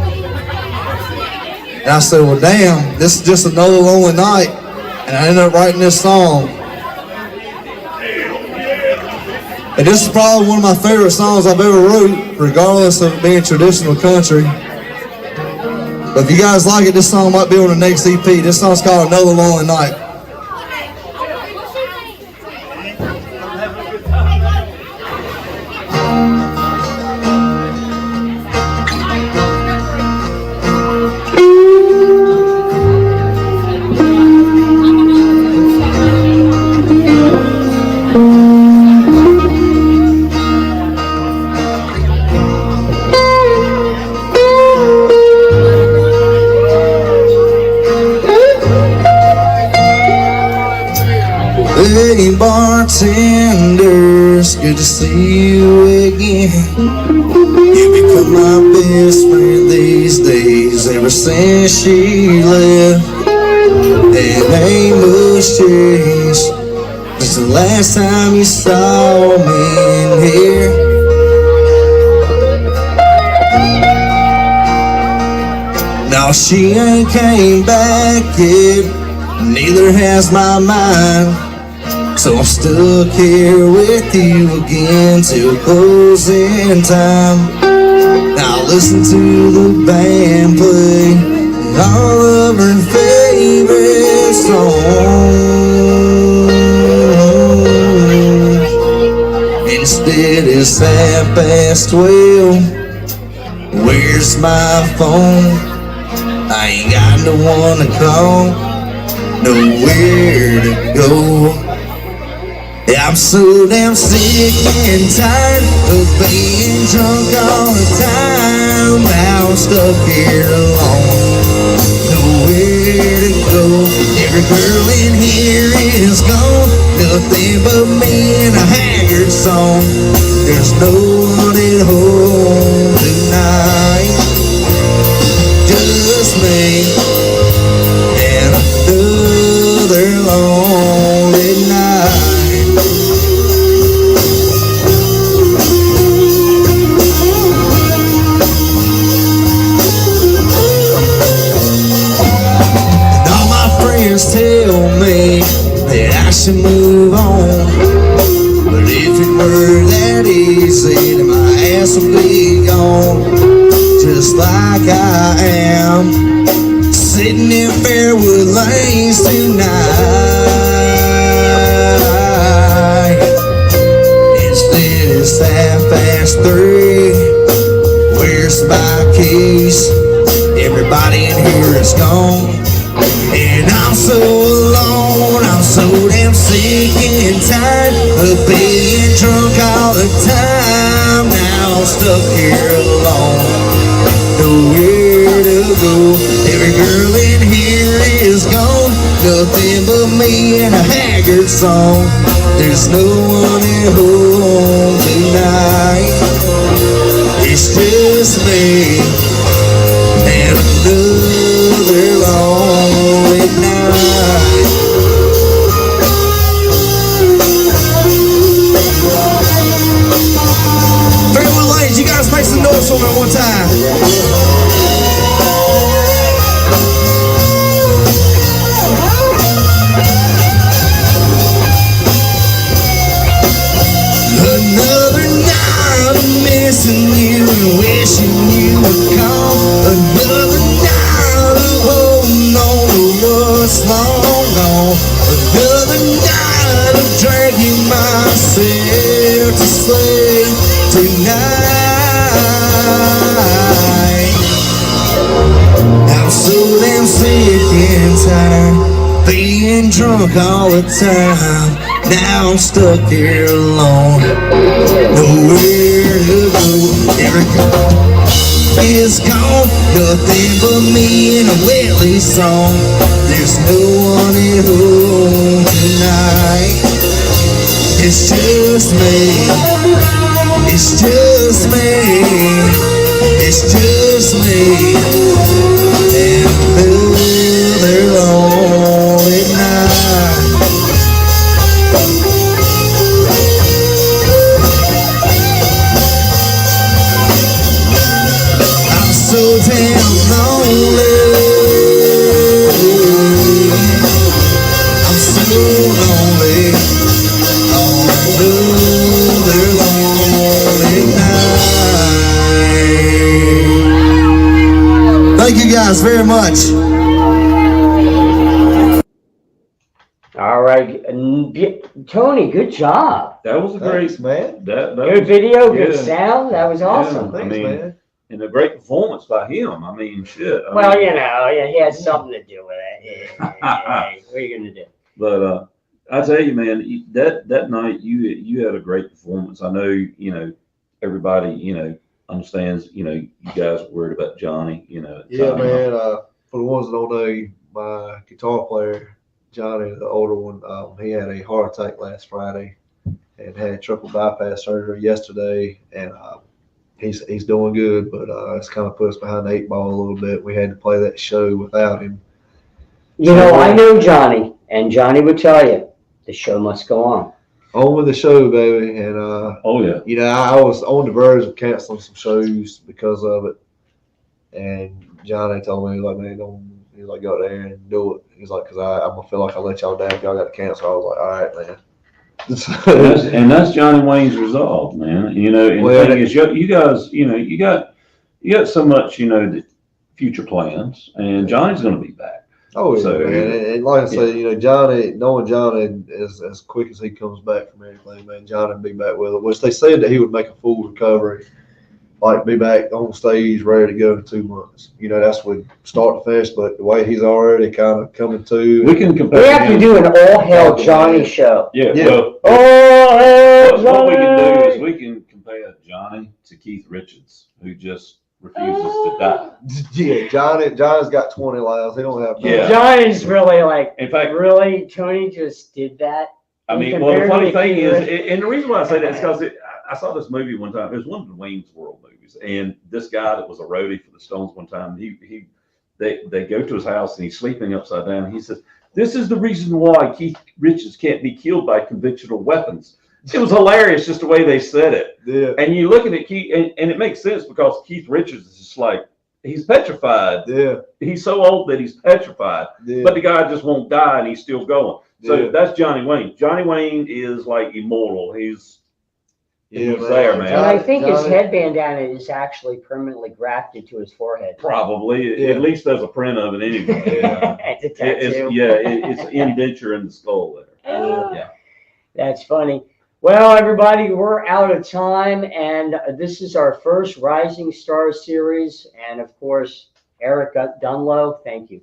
Speaker 5: And I said, well, damn, this is just another lonely night. And I ended up writing this song. And this is probably one of my favorite songs I've ever wrote, regardless of it being traditional country. But if you guys like it, this song might be on the next EP. This song's called Another Lonely Night. Hey bartenders, good to see you again. You become my best friend these days. Ever since she left, and ain't much changed since the last time you saw me in here. Now she ain't came back yet, neither has my mind. So I'm stuck here with you again till closing time. Now listen to the band play all of her favorite songs. Instead it's 12:30. Where's my phone? I ain't got no one to call, nowhere to go. I'm so damn sick and tired of being drunk all the time. Now I'm stuck here alone, nowhere to go. Every girl in here is gone, nothing but me and a haggard song. There's no one at home tonight, just me and another lonely night. should move on. But if it were that easy, then my ass would be gone. Just like I am, sitting in Fairwood Lanes tonight. Instead it's 3:30. Where's my keys? Everybody in here is gone. And I'm so alone, I'm so damn sick and tired of being drunk all the time. Now I'm stuck here alone, nowhere to go. Every girl in here is gone, nothing but me and a haggard song. There's no one at home tonight. It's just me and another lonely night. Fairwood Lanes, you guys make some noise for me one time. Another night of missing you and wishing you would come. Another night of holding on to what's long gone. Another night of dragging myself to sleep tonight. I'm so damn sick and tired, being drunk all the time. Now I'm stuck here alone, nowhere to go. Every girl is gone, nothing but me and a wetly song. There's no one at home tonight. It's just me, it's just me, it's just me and another lonely night. I'm so damn lonely. I'm so lonely. On another lonely night. Thank you guys very much.
Speaker 1: All right, Tony, good job.
Speaker 3: That was a great,
Speaker 2: Thanks, man.
Speaker 3: that
Speaker 1: Good
Speaker 3: was,
Speaker 1: video, good
Speaker 3: yeah.
Speaker 1: sound. That was awesome.
Speaker 3: I
Speaker 2: Thanks,
Speaker 3: mean,
Speaker 2: man.
Speaker 3: and a great performance by him. I mean, shit. I
Speaker 1: Well,
Speaker 3: mean,
Speaker 1: you know, he had something to do with it. What are you gonna do?
Speaker 3: But I tell you, man, that night you had a great performance. I know, everybody, understands, you guys were worried about Johnny, at the
Speaker 2: Yeah,
Speaker 3: time.
Speaker 2: man. For the ones that don't know, my guitar player, Johnny, the older one, he had a heart attack last Friday and had triple bypass surgery yesterday, and he's doing good, but it's kind of put us behind the 8 ball a little bit. We had to play that show without him.
Speaker 1: You know, I know Johnny, and Johnny would tell you the show must go on.
Speaker 2: On with the show, baby, and
Speaker 3: Oh yeah.
Speaker 2: I was on the verge of canceling some shows because of it, and Johnny told me, like, man, don't. He's like, go out there and do it. He's like, because I'm gonna feel like I let y'all down if y'all got to cancel. I was like, all right, man.
Speaker 3: And that's Johnny Wayne's resolve, man. And
Speaker 2: Well,
Speaker 3: the thing is, you guys, you got so much, the future plans, and Johnny's going to be back.
Speaker 2: Oh yeah,
Speaker 3: So,
Speaker 2: man. And like I said, Johnny, knowing Johnny as quick as he comes back from everything, man, Johnny will be back with it. Which they said that he would make a full recovery, like be back on stage, ready to go in 2 months. That's when start to finish. But the way he's already kind of coming to,
Speaker 3: We can compare.
Speaker 1: We have to
Speaker 3: him.
Speaker 1: do an all hell Johnny show.
Speaker 3: Yeah.
Speaker 2: Yeah.
Speaker 3: Well,
Speaker 1: All hell
Speaker 3: what we can do is
Speaker 1: Johnny.
Speaker 3: we can compare Johnny to Keith Richards, who just refuses to die.
Speaker 2: yeah, Johnny's got 20 lives. He don't have none.
Speaker 3: Yeah.
Speaker 1: Johnny's really like,
Speaker 3: In fact,
Speaker 1: really, Tony just did that.
Speaker 3: I mean, well, the funny thing is, and the reason why I say that is because I saw this movie one time. It was one of the Wayne's World movies, and this guy that was a roadie for the Stones one time, they go to his house and he's sleeping upside down. And he says, "This is the reason why Keith Richards can't be killed by conventional weapons." It was hilarious just the way they said it.
Speaker 2: Yeah.
Speaker 3: And you look at it, Keith, and it makes sense because Keith Richards is just like, he's petrified.
Speaker 2: Yeah.
Speaker 3: He's so old that he's petrified.
Speaker 2: Yeah.
Speaker 3: But the guy just won't die and he's still going. So
Speaker 2: Yeah.
Speaker 3: that's Johnny Wayne. Johnny Wayne is like immortal. He's
Speaker 2: Yeah,
Speaker 3: there, man.
Speaker 1: And I think his
Speaker 2: Johnny-
Speaker 1: head bandana is actually permanently grafted to his forehead.
Speaker 3: Probably.
Speaker 2: Yeah.
Speaker 3: At least there's a print of it anyway.
Speaker 1: It's a tattoo.
Speaker 3: It's an indenture in the skull there. Yeah.
Speaker 1: That's funny. Well, everybody, we're out of time, and this is our first Rising Star series. And of course, Eric Dunlow, thank you.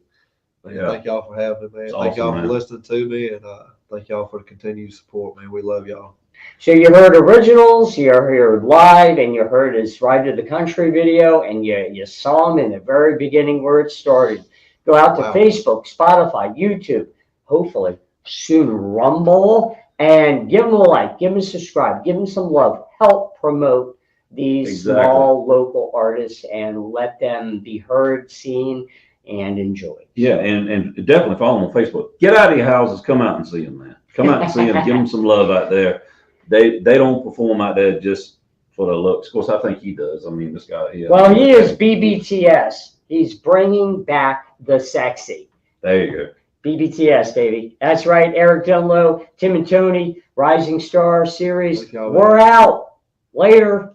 Speaker 3: Yeah.
Speaker 2: Thank y'all for having me, man.
Speaker 3: It's
Speaker 2: Thank y'all
Speaker 3: awesome,
Speaker 2: for
Speaker 3: man.
Speaker 2: listening to me, and thank y'all for the continued support, man. We love y'all.
Speaker 1: So you heard originals, you heard live, and you heard his Ride to the Country video, and you saw him in the very beginning where it started. Go out to
Speaker 2: Wow.
Speaker 1: Facebook, Spotify, YouTube, hopefully soon Rumble, and give him a like, give him a subscribe, give him some love, help promote these
Speaker 3: Exactly.
Speaker 1: small local artists and let them be heard, seen, and enjoyed.
Speaker 3: Yeah, and definitely follow them on Facebook. Get out of your houses. Come out and see them, man. Come out and see them. Give them some love out there. They don't perform out there just for the looks. Of course, I think he does. I mean, this guy. Yeah,
Speaker 1: Well, he is BBTS. He's bringing back the sexy.
Speaker 3: There you go.
Speaker 1: BBTS, baby. That's right. Eric Dunlow, Tim and Tony, Rising Star series.
Speaker 2: Thank y'all,
Speaker 1: We're out. Later.